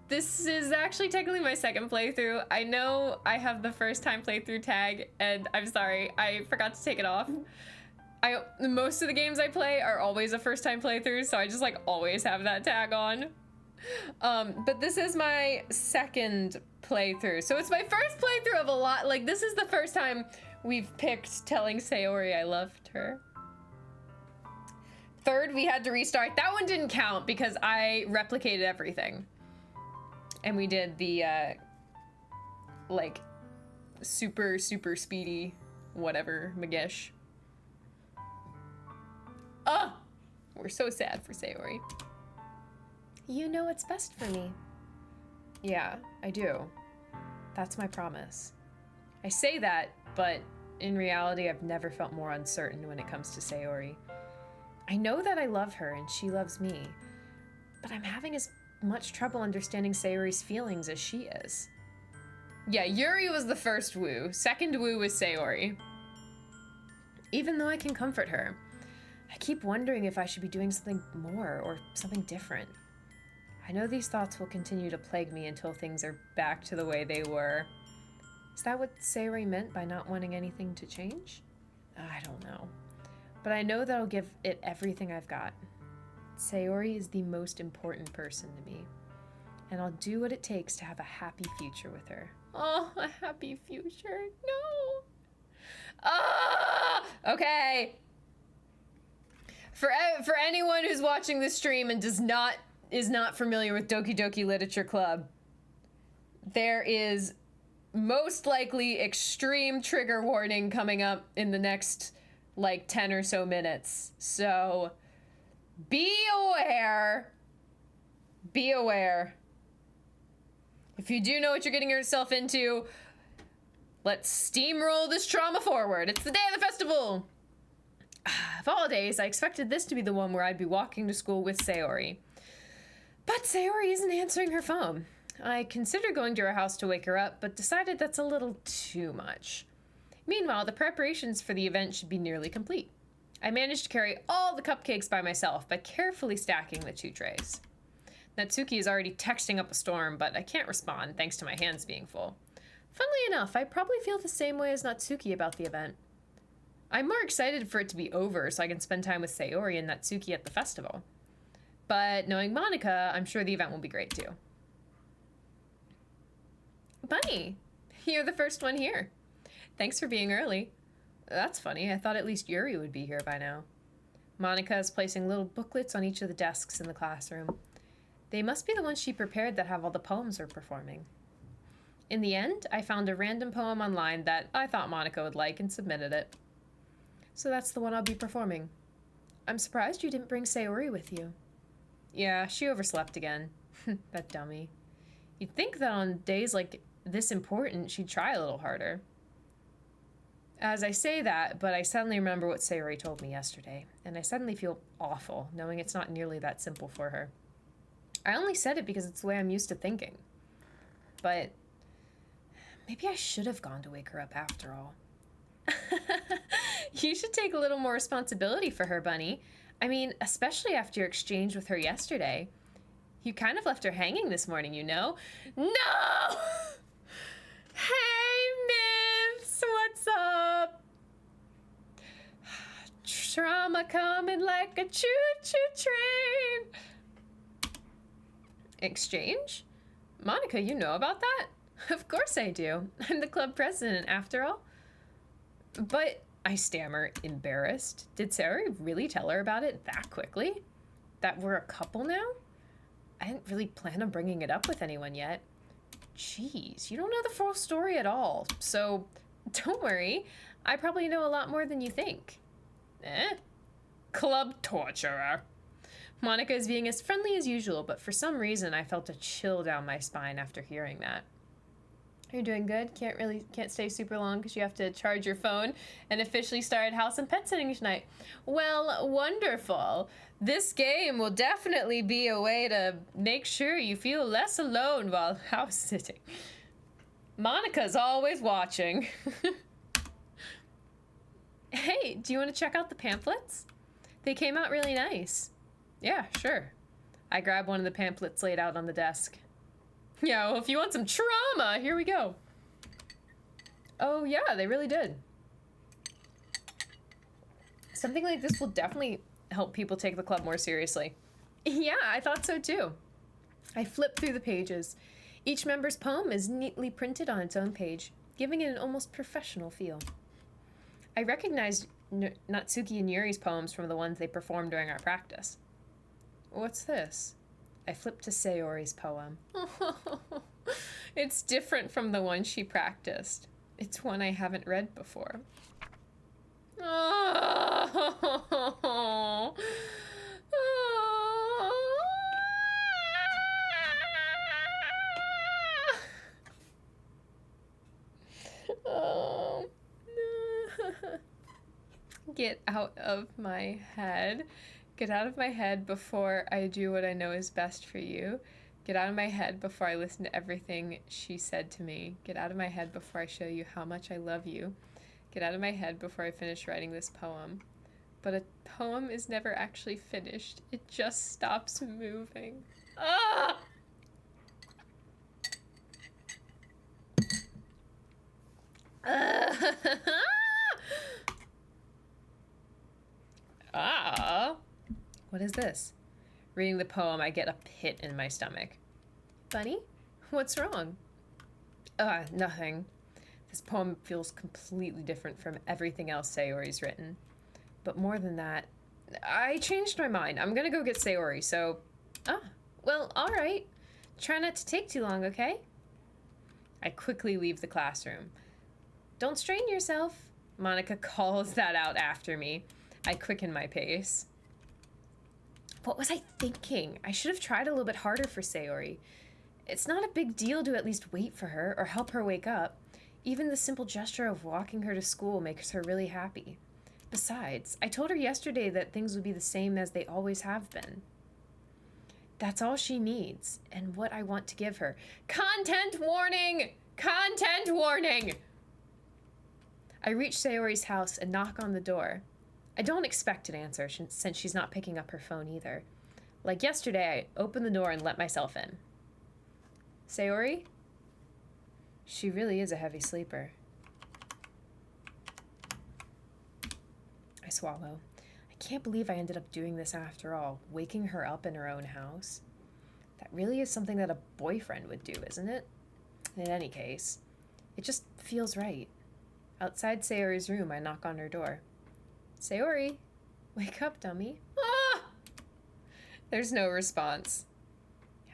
this is actually technically my second playthrough. I know I have the first time playthrough tag, and I'm sorry, I forgot to take it off. Most of the games I play are always a first time playthrough, so I just like always have that tag on. But this is my second playthrough. So it's my first playthrough of a lot. Like, this is the first time we've picked telling Sayori I loved her. Third, we had to restart. That one didn't count because I replicated everything. And we did the, like, super speedy whatever, Magish. We're so sad for Sayori. You know what's best for me. Yeah, I do. That's my promise. I say that, but in reality, I've never felt more uncertain when it comes to Sayori. I know that I love her and she loves me, but I'm having as much trouble understanding Sayori's feelings as she is. Yeah, Yuri was the first woo. Second woo was Sayori. Even though I can comfort her, I keep wondering if I should be doing something more or something different. I know these thoughts will continue to plague me until things are back to the way they were. Is that what Sayori meant by not wanting anything to change? I don't know. But I know that I'll give it everything I've got. Sayori is the most important person to me. and I'll do what it takes to have a happy future with her. Oh, a happy future. No. Ah! Okay. For anyone who's watching this stream and is not familiar with Doki Doki Literature Club, there is most likely extreme trigger warning coming up in the next like 10 or so minutes. So be aware. Be aware. If you do know what you're getting yourself into, let's steamroll this trauma forward. It's the day of the festival. Of all days, I expected this to be the one where I'd be walking to school with Sayori. But Sayori isn't answering her phone. I considered going to her house to wake her up, but decided that's a little too much. Meanwhile, the preparations for the event should be nearly complete. I managed to carry all the cupcakes by myself by carefully stacking the 2 trays. Natsuki is already texting up a storm, but I can't respond thanks to my hands being full. Funnily enough, I probably feel the same way as Natsuki about the event. I'm more excited for it to be over so I can spend time with Sayori and Natsuki at the festival. But knowing Monica, I'm sure the event will be great too. Bunny, you're the first one here. Thanks for being early. That's funny, I thought at least Yuri would be here by now. Monica is placing little booklets on each of the desks in the classroom. They must be the ones she prepared that have all the poems we're performing. In the end, I found a random poem online that I thought Monica would like and submitted it. So that's the one I'll be performing. I'm surprised you didn't bring Sayori with you. Yeah, she overslept again. That dummy. You'd think that on days like this important, she'd try a little harder. As I say that, but I suddenly remember what Sayori told me yesterday, and I suddenly feel awful, knowing it's not nearly that simple for her. I only said it because it's the way I'm used to thinking. But maybe I should have gone to wake her up after all. You should take a little more responsibility for her, Bunny. I mean, especially after your exchange with her yesterday. You kind of left her hanging this morning, you know? No! Hey, Myths, what's up? Trauma coming like a choo-choo train. Exchange? Monica, you know about that? Of course I do. I'm the club president, after all. But, I stammer, embarrassed. Did Sayori really tell her about it that quickly? That we're a couple now? I didn't really plan on bringing it up with anyone yet. Jeez, you don't know the full story at all. So, don't worry. I probably know a lot more than you think. Club torturer. Monica is being as friendly as usual, but for some reason I felt a chill down my spine after hearing that. You're doing good? Can't stay super long because you have to charge your phone and officially start house and pet sitting tonight. Well, wonderful. This game will definitely be a way to make sure you feel less alone while house sitting. Monica's always watching. Hey, do you want to check out the pamphlets? They came out really nice. Yeah, sure. I grab one of the pamphlets laid out on the desk. Yeah, well, if you want some trauma, here we go. Oh, yeah, they really did. Something like this will definitely help people take the club more seriously. Yeah, I thought so too. I flip through the pages. Each member's poem is neatly printed on its own page, giving it an almost professional feel. I recognized Natsuki and Yuri's poems from the ones they performed during our practice. What's this? I flipped to Sayori's poem. It's different from the one she practiced. It's one I haven't read before. Oh. Oh. Get out of my head. Get out of my head before I do what I know is best for you. Get out of my head before I listen to everything she said to me. Get out of my head before I show you how much I love you. Get out of my head before I finish writing this poem. But a poem is never actually finished. It just stops moving. Ah! Ah! What is this? Reading the poem, I get a pit in my stomach. Bunny, what's wrong? Nothing. This poem feels completely different from everything else Sayori's written. But more than that, I changed my mind. I'm gonna go get Sayori, so... Well, all right. Try not to take too long, okay? I quickly leave the classroom. Don't strain yourself. Monica calls that out after me. I quicken my pace. What was I thinking? I should have tried a little bit harder for Sayori. It's not a big deal to at least wait for her or help her wake up. Even the simple gesture of walking her to school makes her really happy. Besides, I told her yesterday that things would be the same as they always have been. That's all she needs, and what I want to give her. Content warning! Content warning! I reach Sayori's house and knock on the door. I don't expect an answer since she's not picking up her phone either. Like yesterday, I open the door and let myself in. Sayori? She really is a heavy sleeper. I swallow. I can't believe I ended up doing this after all, waking her up in her own house. That really is something that a boyfriend would do, isn't it? In any case, it just feels right. Outside Sayori's room, I knock on her door. Sayori, wake up, dummy. Ah! There's no response.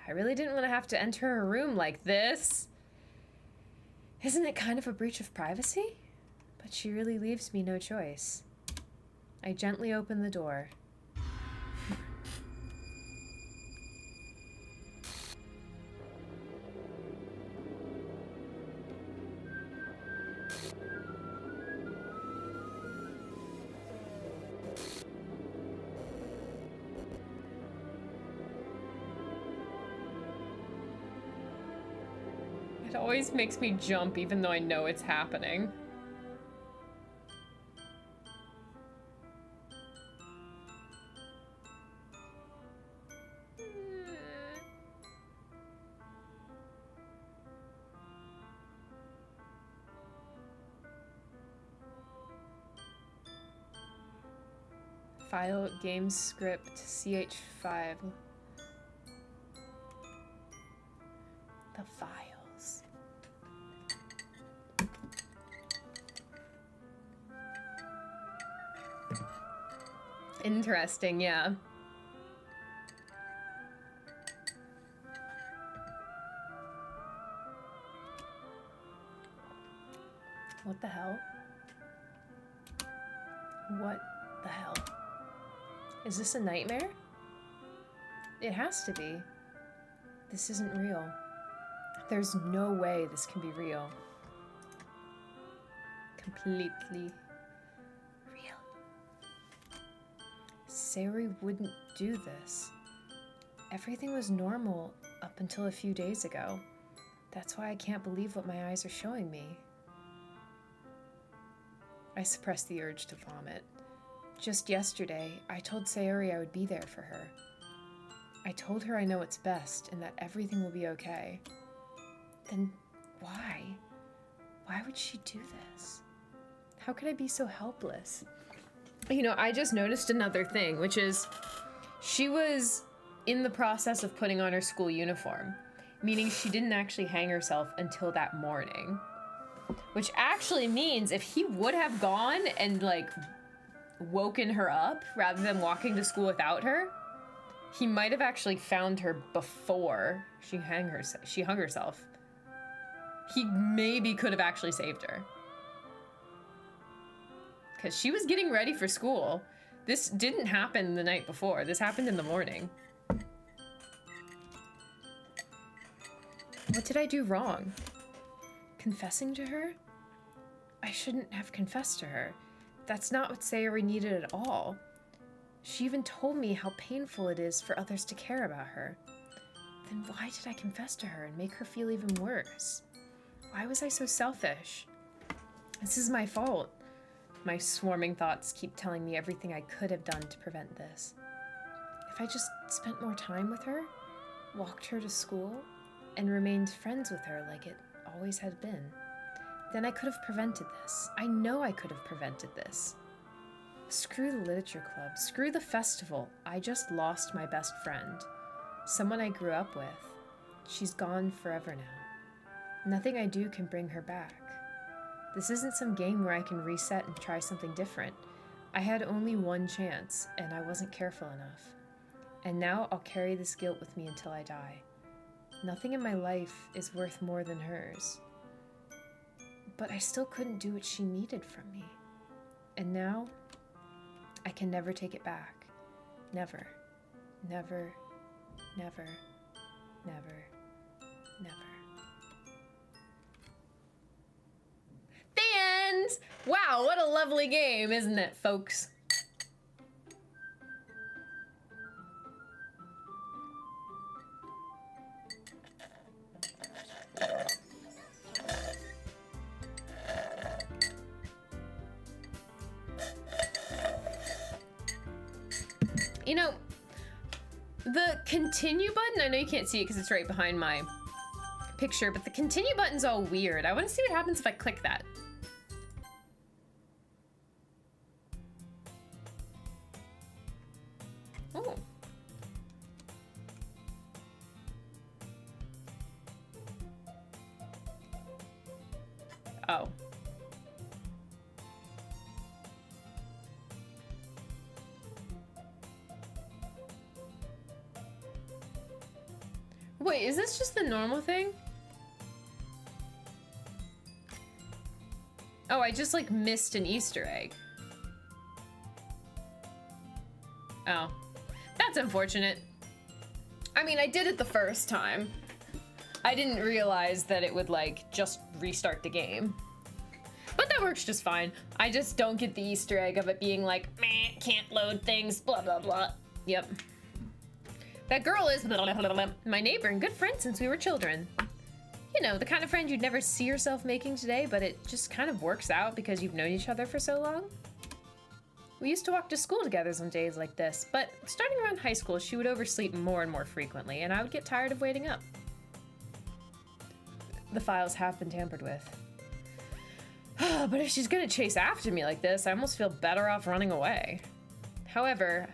I really didn't want to have to enter her room like this. Isn't it kind of a breach of privacy? But she really leaves me no choice. I gently open the door. It always makes me jump even though I know it's happening. File game script CH5. The files. Interesting, yeah. What the hell? What the hell? Is this a nightmare? It has to be. This isn't real. There's no way this can be real. Completely real. Sayori wouldn't do this. Everything was normal up until a few days ago. That's why I can't believe what my eyes are showing me. I suppress the urge to vomit. Just yesterday, I told Sayori I would be there for her. I told her I know what's best and that everything will be okay. Then why? Why would she do this? How could I be so helpless? You know, I just noticed another thing, which is she was in the process of putting on her school uniform, meaning she didn't actually hang herself until that morning. Which actually means if he would have gone and, like, woken her up rather than walking to school without her, he might have actually found her before she hung herself. He maybe could have actually saved her. Because she was getting ready for school. This didn't happen the night before. This happened in the morning. What did I do wrong? Confessing to her? I shouldn't have confessed to her. That's not what Sayori needed at all. She even told me how painful it is for others to care about her. Then why did I confess to her and make her feel even worse? Why was I so selfish? This is my fault. My swarming thoughts keep telling me everything I could have done to prevent this. If I just spent more time with her, walked her to school, and remained friends with her like it always had been, then I could have prevented this. I know I could have prevented this. Screw the literature club. Screw the festival. I just lost my best friend. Someone I grew up with. She's gone forever now. Nothing I do can bring her back. This isn't some game where I can reset and try something different. I had only one chance, and I wasn't careful enough. And now I'll carry this guilt with me until I die. Nothing in my life is worth more than hers. But I still couldn't do what she needed from me. And now, I can never take it back. Never. Never. Never. Never. Never. The end! Wow, what a lovely game, isn't it, folks? You know, the continue button, I know you can't see it because it's right behind my picture, but the continue button's all weird. I want to see what happens if I click that. Oh. Oh. Wait, is this just the normal thing? Oh, I just like missed an Easter egg. Oh, that's unfortunate. I mean, I did it the first time. I didn't realize that it would like just restart the game. But that works just fine. I just don't get the Easter egg of it being like, meh, can't load things, blah, blah, blah. Yep. That girl is my neighbor and good friend since we were children. You know, the kind of friend you'd never see yourself making today, but it just kind of works out because you've known each other for so long. We used to walk to school together on days like this, but starting around high school, she would oversleep more and more frequently, and I would get tired of waiting up. The files have been tampered with. But if she's gonna chase after me like this, I almost feel better off running away. However,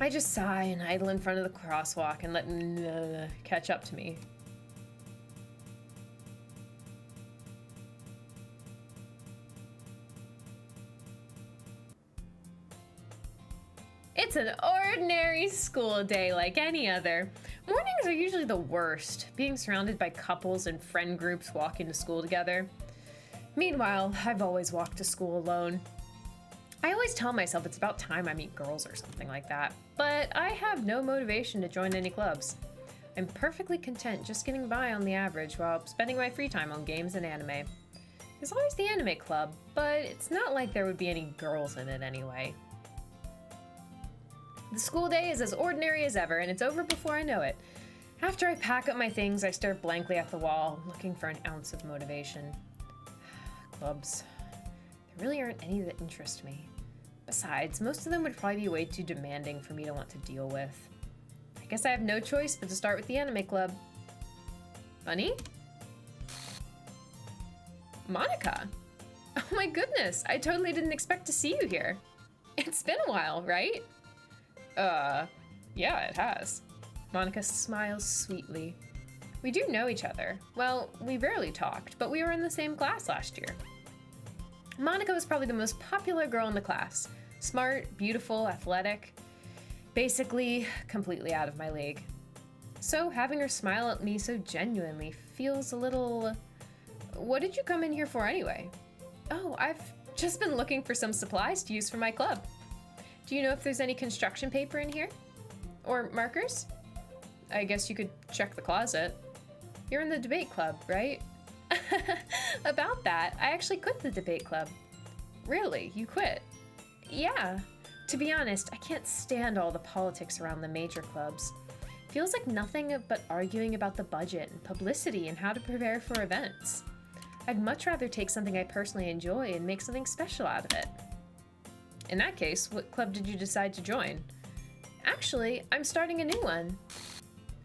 I just sigh and idle in front of the crosswalk and let catch up to me. It's an ordinary school day like any other. Mornings are usually the worst, being surrounded by couples and friend groups walking to school together. Meanwhile, I've always walked to school alone. I always tell myself it's about time I meet girls or something like that, but I have no motivation to join any clubs. I'm perfectly content just getting by on the average while spending my free time on games and anime. There's always the anime club, but it's not like there would be any girls in it anyway. The school day is as ordinary as ever, and it's over before I know it. After I pack up my things, I stare blankly at the wall, looking for an ounce of motivation. Clubs. There really aren't any that interest me. Besides, most of them would probably be way too demanding for me to want to deal with. I guess I have no choice but to start with the anime club. Bunny? Monica? Oh my goodness, I totally didn't expect to see you here. It's been a while, right? Yeah, it has. Monica smiles sweetly. We do know each other. Well, we rarely talked, but we were in the same class last year. Monica was probably the most popular girl in the class. Smart, beautiful, athletic. Basically, completely out of my league. So having her smile at me so genuinely feels a little... What did you come in here for anyway? Oh, I've just been looking for some supplies to use for my club. Do you know if there's any construction paper in here? Or markers? I guess you could check the closet. You're in the debate club, right? About that, I actually quit the debate club. Really? You quit? Yeah. To be honest, I can't stand all the politics around the major clubs. Feels like nothing but arguing about the budget and publicity and how to prepare for events. I'd much rather take something I personally enjoy and make something special out of it. In that case, what club did you decide to join? Actually, I'm starting a new one.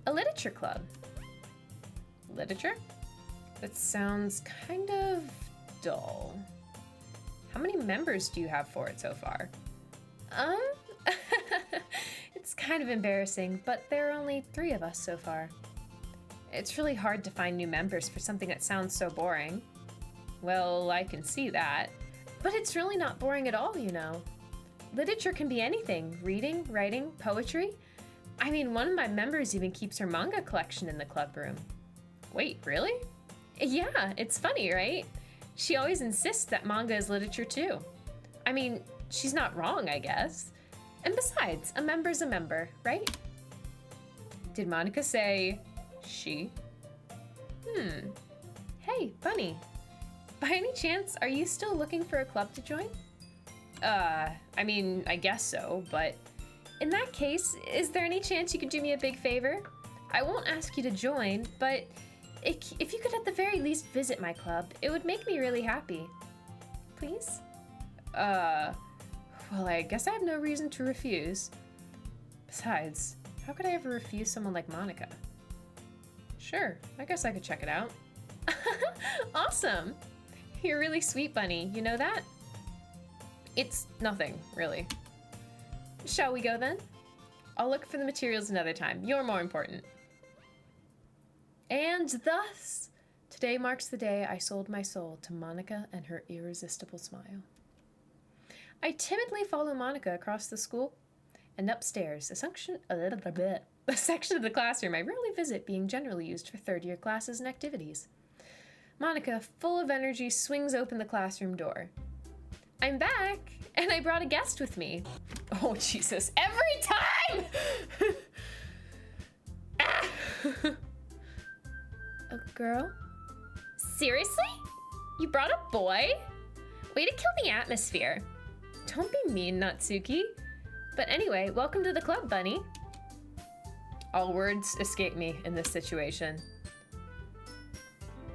A literature club. Literature? That sounds kind of dull. How many members do you have for it so far? It's kind of embarrassing, but there are only 3 of us so far. It's really hard to find new members for something that sounds so boring. Well, I can see that. But it's really not boring at all, you know. Literature can be anything. Reading, writing, poetry. I mean, one of my members even keeps her manga collection in the club room. Wait, really? Yeah, it's funny, right? She always insists that manga is literature too. I mean, she's not wrong, I guess. And besides, a member's a member, right? Did Monica say she? Hey, Bunny. By any chance, are you still looking for a club to join? I mean, I guess so, but in that case, is there any chance you could do me a big favor? I won't ask you to join, but if you could at the very least visit my club, it would make me really happy. Please? Well, I guess I have no reason to refuse. Besides, how could I ever refuse someone like Monica? Sure, I guess I could check it out. Awesome! You're really sweet, Bunny, you know that? It's nothing, really. Shall we go then? I'll look for the materials another time. You're more important. And thus, today marks the day I sold my soul to Monica and her irresistible smile. I timidly follow Monica across the school and upstairs, a section of the classroom I rarely visit, being generally used for third-year classes and activities. Monica, full of energy, swings open the classroom door. I'm back, and I brought a guest with me. Oh, Jesus, every time! Ah! A girl? Seriously? You brought a boy? Way to kill the atmosphere. Don't be mean, Natsuki. But anyway, welcome to the club, Bunny. All words escape me in this situation.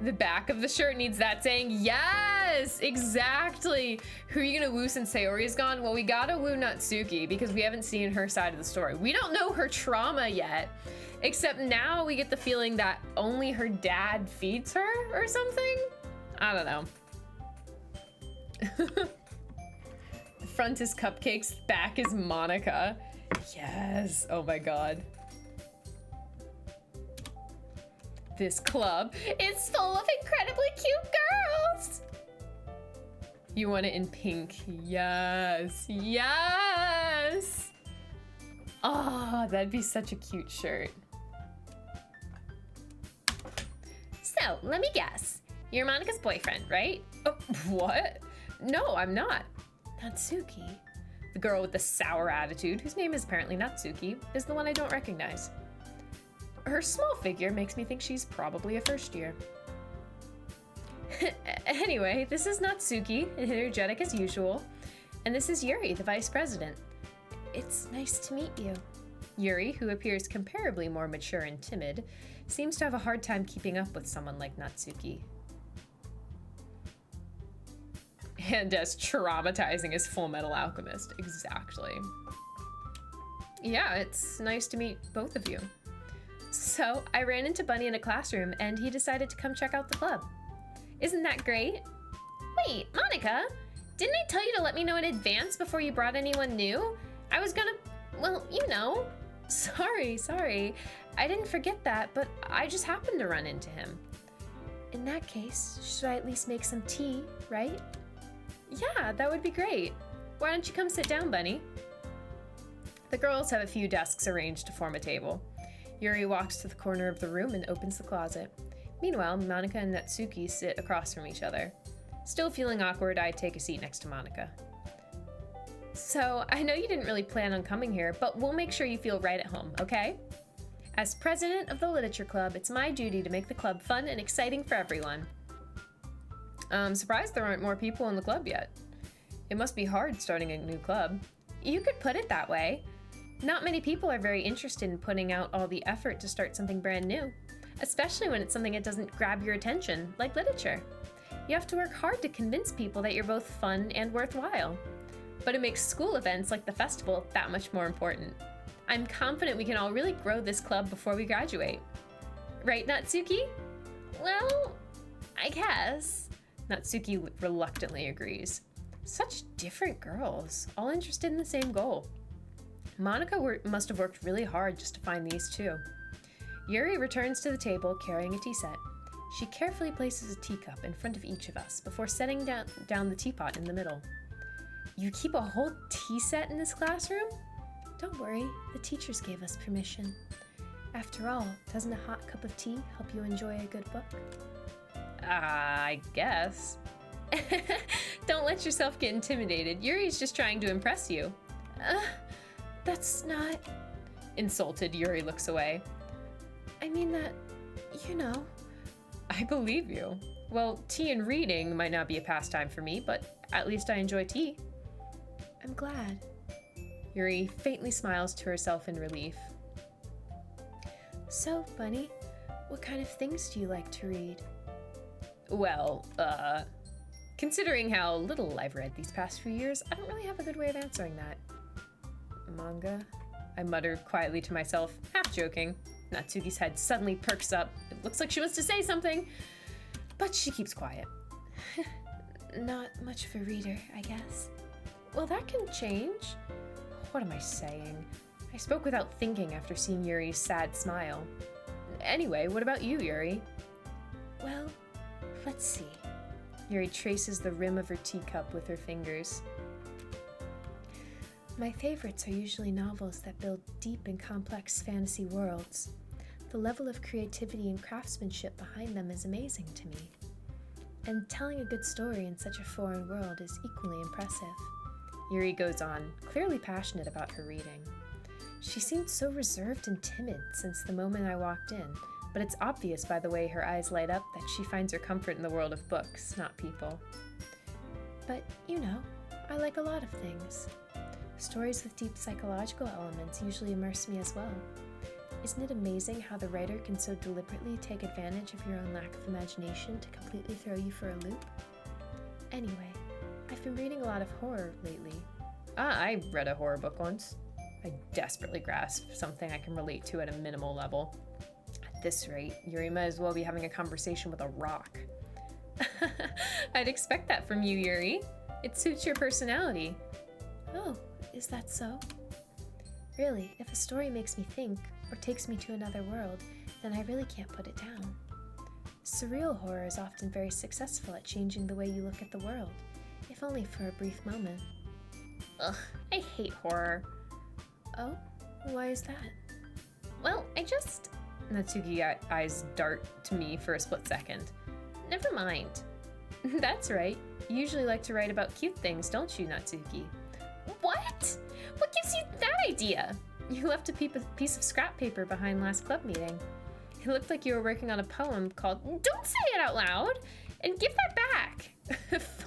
The back of the shirt needs that saying. Yes, exactly. Who are you gonna woo since Sayori's gone? Well, we gotta woo Natsuki because we haven't seen her side of the story. We don't know her trauma yet, except now we get the feeling that only her dad feeds her or something. I don't know. The front is cupcakes, back is Monica. Yes, oh my God. This club is full of incredibly cute girls. You want it in pink? Yes, yes. Oh, that'd be such a cute shirt. So, let me guess. You're Monica's boyfriend, right? Oh, what? No, I'm not. Natsuki, the girl with the sour attitude, whose name is apparently Natsuki, is the one I don't recognize. Her small figure makes me think she's probably a first year. Anyway, this is Natsuki, energetic as usual, and this is Yuri, the vice president. It's nice to meet you. Yuri, who appears comparably more mature and timid, seems to have a hard time keeping up with someone like Natsuki. And as traumatizing as Full Metal Alchemist, exactly. Yeah, it's nice to meet both of you. So, I ran into Bunny in a classroom and he decided to come check out the club. Isn't that great? Wait, Monica, didn't I tell you to let me know in advance before you brought anyone new? I was gonna, well, you know. Sorry. I didn't forget that, but I just happened to run into him. In that case, should I at least make some tea, right? Yeah, that would be great. Why don't you come sit down, Bunny? The girls have a few desks arranged to form a table. Yuri walks to the corner of the room and opens the closet. Meanwhile, Monica and Natsuki sit across from each other. Still feeling awkward, I take a seat next to Monica. So, I know you didn't really plan on coming here, but we'll make sure you feel right at home, okay? As president of the Literature Club, it's my duty to make the club fun and exciting for everyone. I'm surprised there aren't more people in the club yet. It must be hard starting a new club. You could put it that way. Not many people are very interested in putting out all the effort to start something brand new, especially when it's something that doesn't grab your attention, like literature. You have to work hard to convince people that you're both fun and worthwhile. But it makes school events like the festival that much more important. I'm confident we can all really grow this club before we graduate. Right, Natsuki? Well, I guess. Natsuki reluctantly agrees. Such different girls, all interested in the same goal. must have worked really hard just to find these two. Yuri returns to the table carrying a tea set. She carefully places a teacup in front of each of us before setting down the teapot in the middle. You keep a whole tea set in this classroom? Don't worry, the teachers gave us permission. After all, doesn't a hot cup of tea help you enjoy a good book? I guess. Don't let yourself get intimidated. Yuri's just trying to impress you. That's not... Insulted, Yuri looks away. I mean that, you know. I believe you. Well, tea and reading might not be a pastime for me, but at least I enjoy tea. I'm glad. Yuri faintly smiles to herself in relief. So, Bunny, what kind of things do you like to read? Well, considering how little I've read these past few years, I don't really have a good way of answering that. Manga? I mutter quietly to myself, half joking. Natsuki's head suddenly perks up. It looks like she wants to say something, but she keeps quiet. Not much of a reader, I guess. Well, that can change. What am I saying? I spoke without thinking after seeing Yuri's sad smile. Anyway, what about you, Yuri? Well, let's see. Yuri traces the rim of her teacup with her fingers. My favorites are usually novels that build deep and complex fantasy worlds. The level of creativity and craftsmanship behind them is amazing to me. And telling a good story in such a foreign world is equally impressive. Yuri goes on, clearly passionate about her reading. She seemed so reserved and timid since the moment I walked in, but it's obvious by the way her eyes light up that she finds her comfort in the world of books, not people. But, you know, I like a lot of things. Stories with deep psychological elements usually immerse me as well. Isn't it amazing how the writer can so deliberately take advantage of your own lack of imagination to completely throw you for a loop? Anyway, I've been reading a lot of horror lately. I read a horror book once. I desperately grasp something I can relate to at a minimal level. At this rate, Yuri might as well be having a conversation with a rock. I'd expect that from you, Yuri. It suits your personality. Oh, is that so? Really, if a story makes me think, or takes me to another world, then I really can't put it down. Surreal horror is often very successful at changing the way you look at the world, if only for a brief moment. Ugh, I hate horror. Oh? Why is that? Well, Natsuki eyes dart to me for a split second. Never mind. That's right. You usually like to write about cute things, don't you, Natsuki? What? What gives you that idea? You left a piece of scrap paper behind last club meeting. It looked like you were working on a poem called Don't Say It Out Loud! And give that back!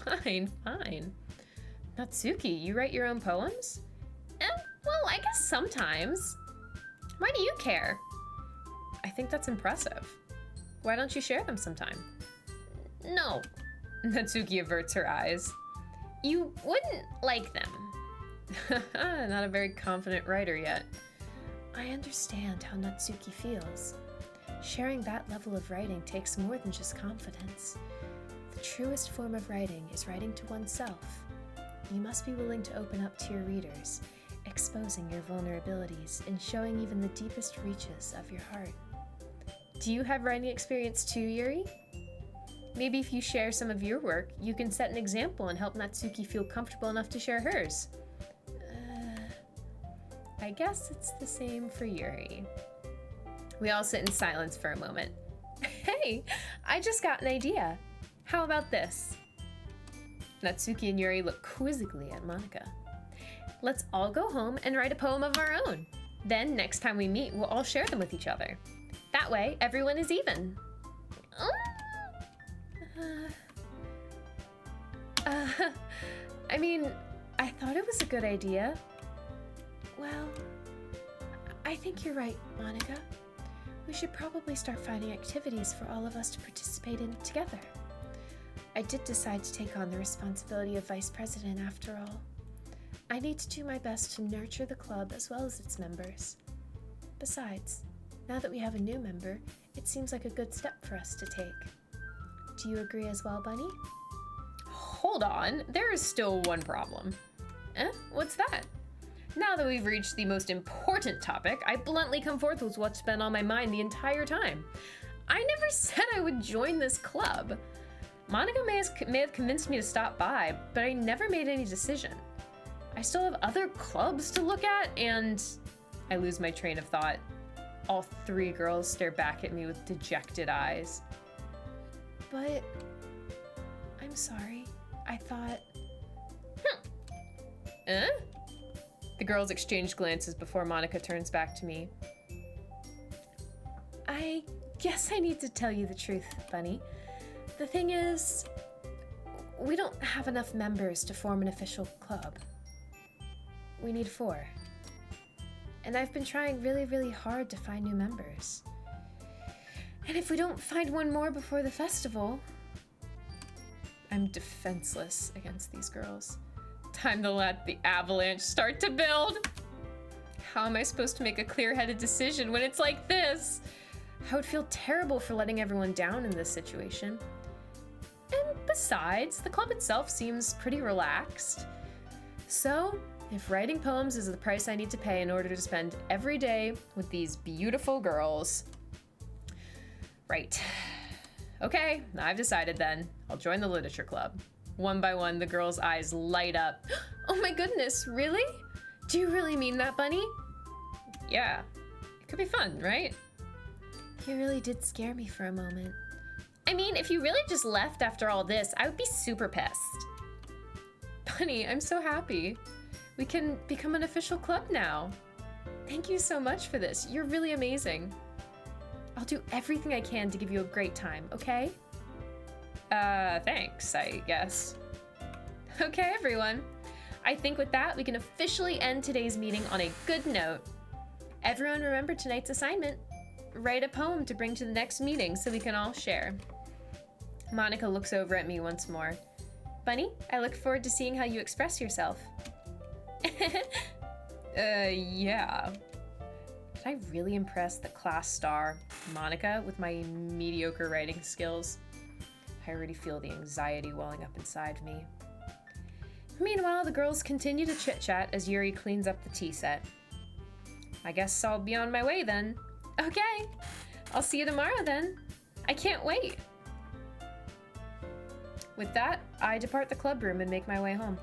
Fine. Natsuki, you write your own poems? Well, I guess sometimes. Why do you care? I think that's impressive. Why don't you share them sometime? No. Natsuki averts her eyes. You wouldn't like them. Not a very confident writer yet. I understand how Natsuki feels. Sharing that level of writing takes more than just confidence. The truest form of writing is writing to oneself. You must be willing to open up to your readers, exposing your vulnerabilities and showing even the deepest reaches of your heart. Do you have writing experience too, Yuri? Maybe if you share some of your work, you can set an example and help Natsuki feel comfortable enough to share hers. I guess it's the same for Yuri. We all sit in silence for a moment. Hey, I just got an idea. How about this? Natsuki and Yuri look quizzically at Monika. Let's all go home and write a poem of our own. Then next time we meet, we'll all share them with each other. That way, everyone is even. I thought it was a good idea. Well, I think you're right, Monika. We should probably start finding activities for all of us to participate in together. I did decide to take on the responsibility of vice president after all. I need to do my best to nurture the club as well as its members. Besides, now that we have a new member, it seems like a good step for us to take. Do you agree as well, Bunny? Hold on, there is still one problem. What's that? Now that we've reached the most important topic, I bluntly come forth with what's been on my mind the entire time. I never said I would join this club. Monica may have convinced me to stop by, but I never made any decision. I still have other clubs to look at, and I lose my train of thought. All three girls stare back at me with dejected eyes. But I'm sorry. I thought... Eh? The girls exchange glances before Monica turns back to me. I guess I need to tell you the truth, Bunny. The thing is, we don't have enough members to form an official club. We need 4. And I've been trying really, really hard to find new members. And if we don't find one more before the festival... I'm defenseless against these girls. Time to let the avalanche start to build. How am I supposed to make a clear-headed decision when it's like this? I would feel terrible for letting everyone down in this situation. And besides, the club itself seems pretty relaxed. So, if writing poems is the price I need to pay in order to spend every day with these beautiful girls... Right. Okay, I've decided then. I'll join the literature club. One by one, the girls' eyes light up. Oh my goodness, really? Do you really mean that, Bunny? Yeah, it could be fun, right? You really did scare me for a moment. I mean, if you really just left after all this, I would be super pissed. Bunny, I'm so happy. We can become an official club now. Thank you so much for this. You're really amazing. I'll do everything I can to give you a great time, okay? Thanks, I guess. Okay, everyone. I think with that, we can officially end today's meeting on a good note. Everyone remember tonight's assignment. Write a poem to bring to the next meeting so we can all share. Monica looks over at me once more. Bunny, I look forward to seeing how you express yourself. Yeah. Did I really impress the class star, Monica, with my mediocre writing skills? I already feel the anxiety welling up inside me. Meanwhile, the girls continue to chit-chat as Yuri cleans up the tea set. I guess I'll be on my way then. Okay, I'll see you tomorrow then. I can't wait. With that, I depart the club room and make my way home.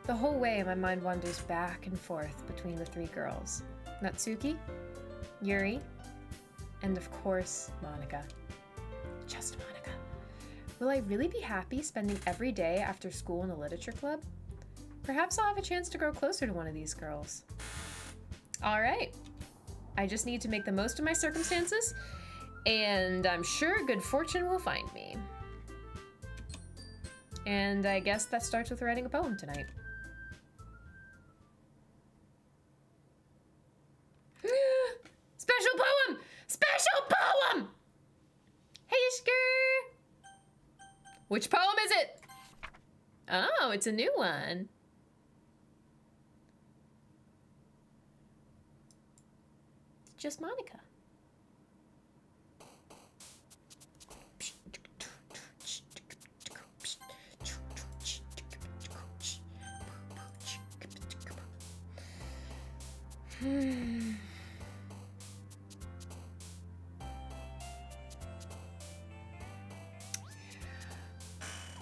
The whole way, my mind wanders back and forth between the 3 girls. Natsuki, Yuri, and of course, Monica. Just Monica. Will I really be happy spending every day after school in a literature club? Perhaps I'll have a chance to grow closer to one of these girls. All right. I just need to make the most of my circumstances, and I'm sure good fortune will find me. And I guess that starts with writing a poem tonight. Special poem! Special poem! Hey, Skr! Which poem is it? Oh, it's a new one. It's just Monica.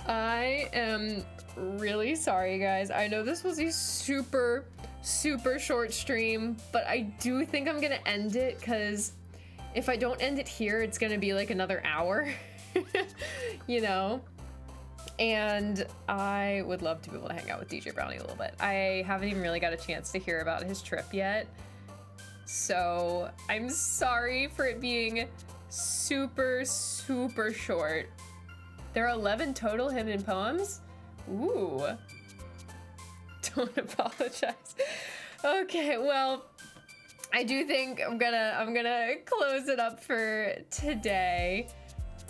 I am really sorry, guys. I know this was a super short stream, but I do think I'm gonna end it because if I don't end it here, it's gonna be like another hour, you know? And I would love to be able to hang out with DJ Brownie a little bit. I haven't even really got a chance to hear about his trip yet. So I'm sorry for it being super short. There are 11 total hidden poems? Ooh. Don't apologize. Okay, well, I do think I'm gonna close it up for today.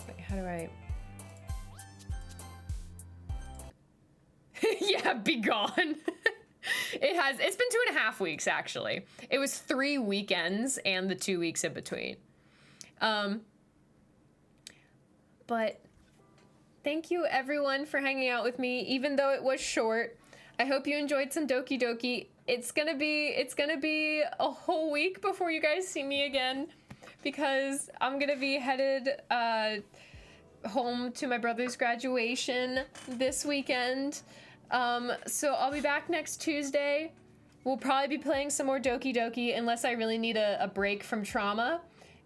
Wait, how do I... Yeah, be gone. It's been 2.5 weeks, actually. It was 3 weekends and the 2 weeks in between. But thank you everyone for hanging out with me, even though it was short. I hope you enjoyed some Doki Doki. it's gonna be a whole week before you guys see me again, because I'm gonna be headed home to my brother's graduation this weekend. So I'll be back next Tuesday. We'll probably be playing some more Doki Doki unless I really need a break from trauma,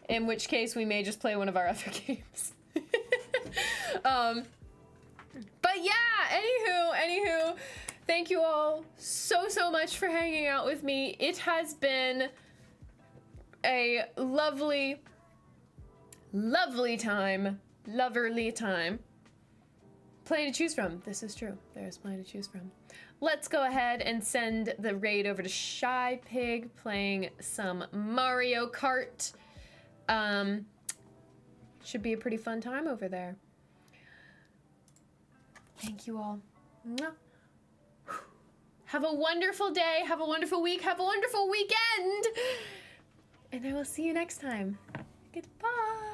in which case we may just play one of our other games. But yeah, anywho, thank you all so much for hanging out with me. It has been a lovely time. Loverly time. Plenty to choose from. This is true. There's plenty to choose from. Let's go ahead and send the raid over to Shy Pig playing some Mario Kart. Should be a pretty fun time over there. Thank you all. Mwah. Have a wonderful day. Have a wonderful week. Have a wonderful weekend. And I will see you next time. Goodbye.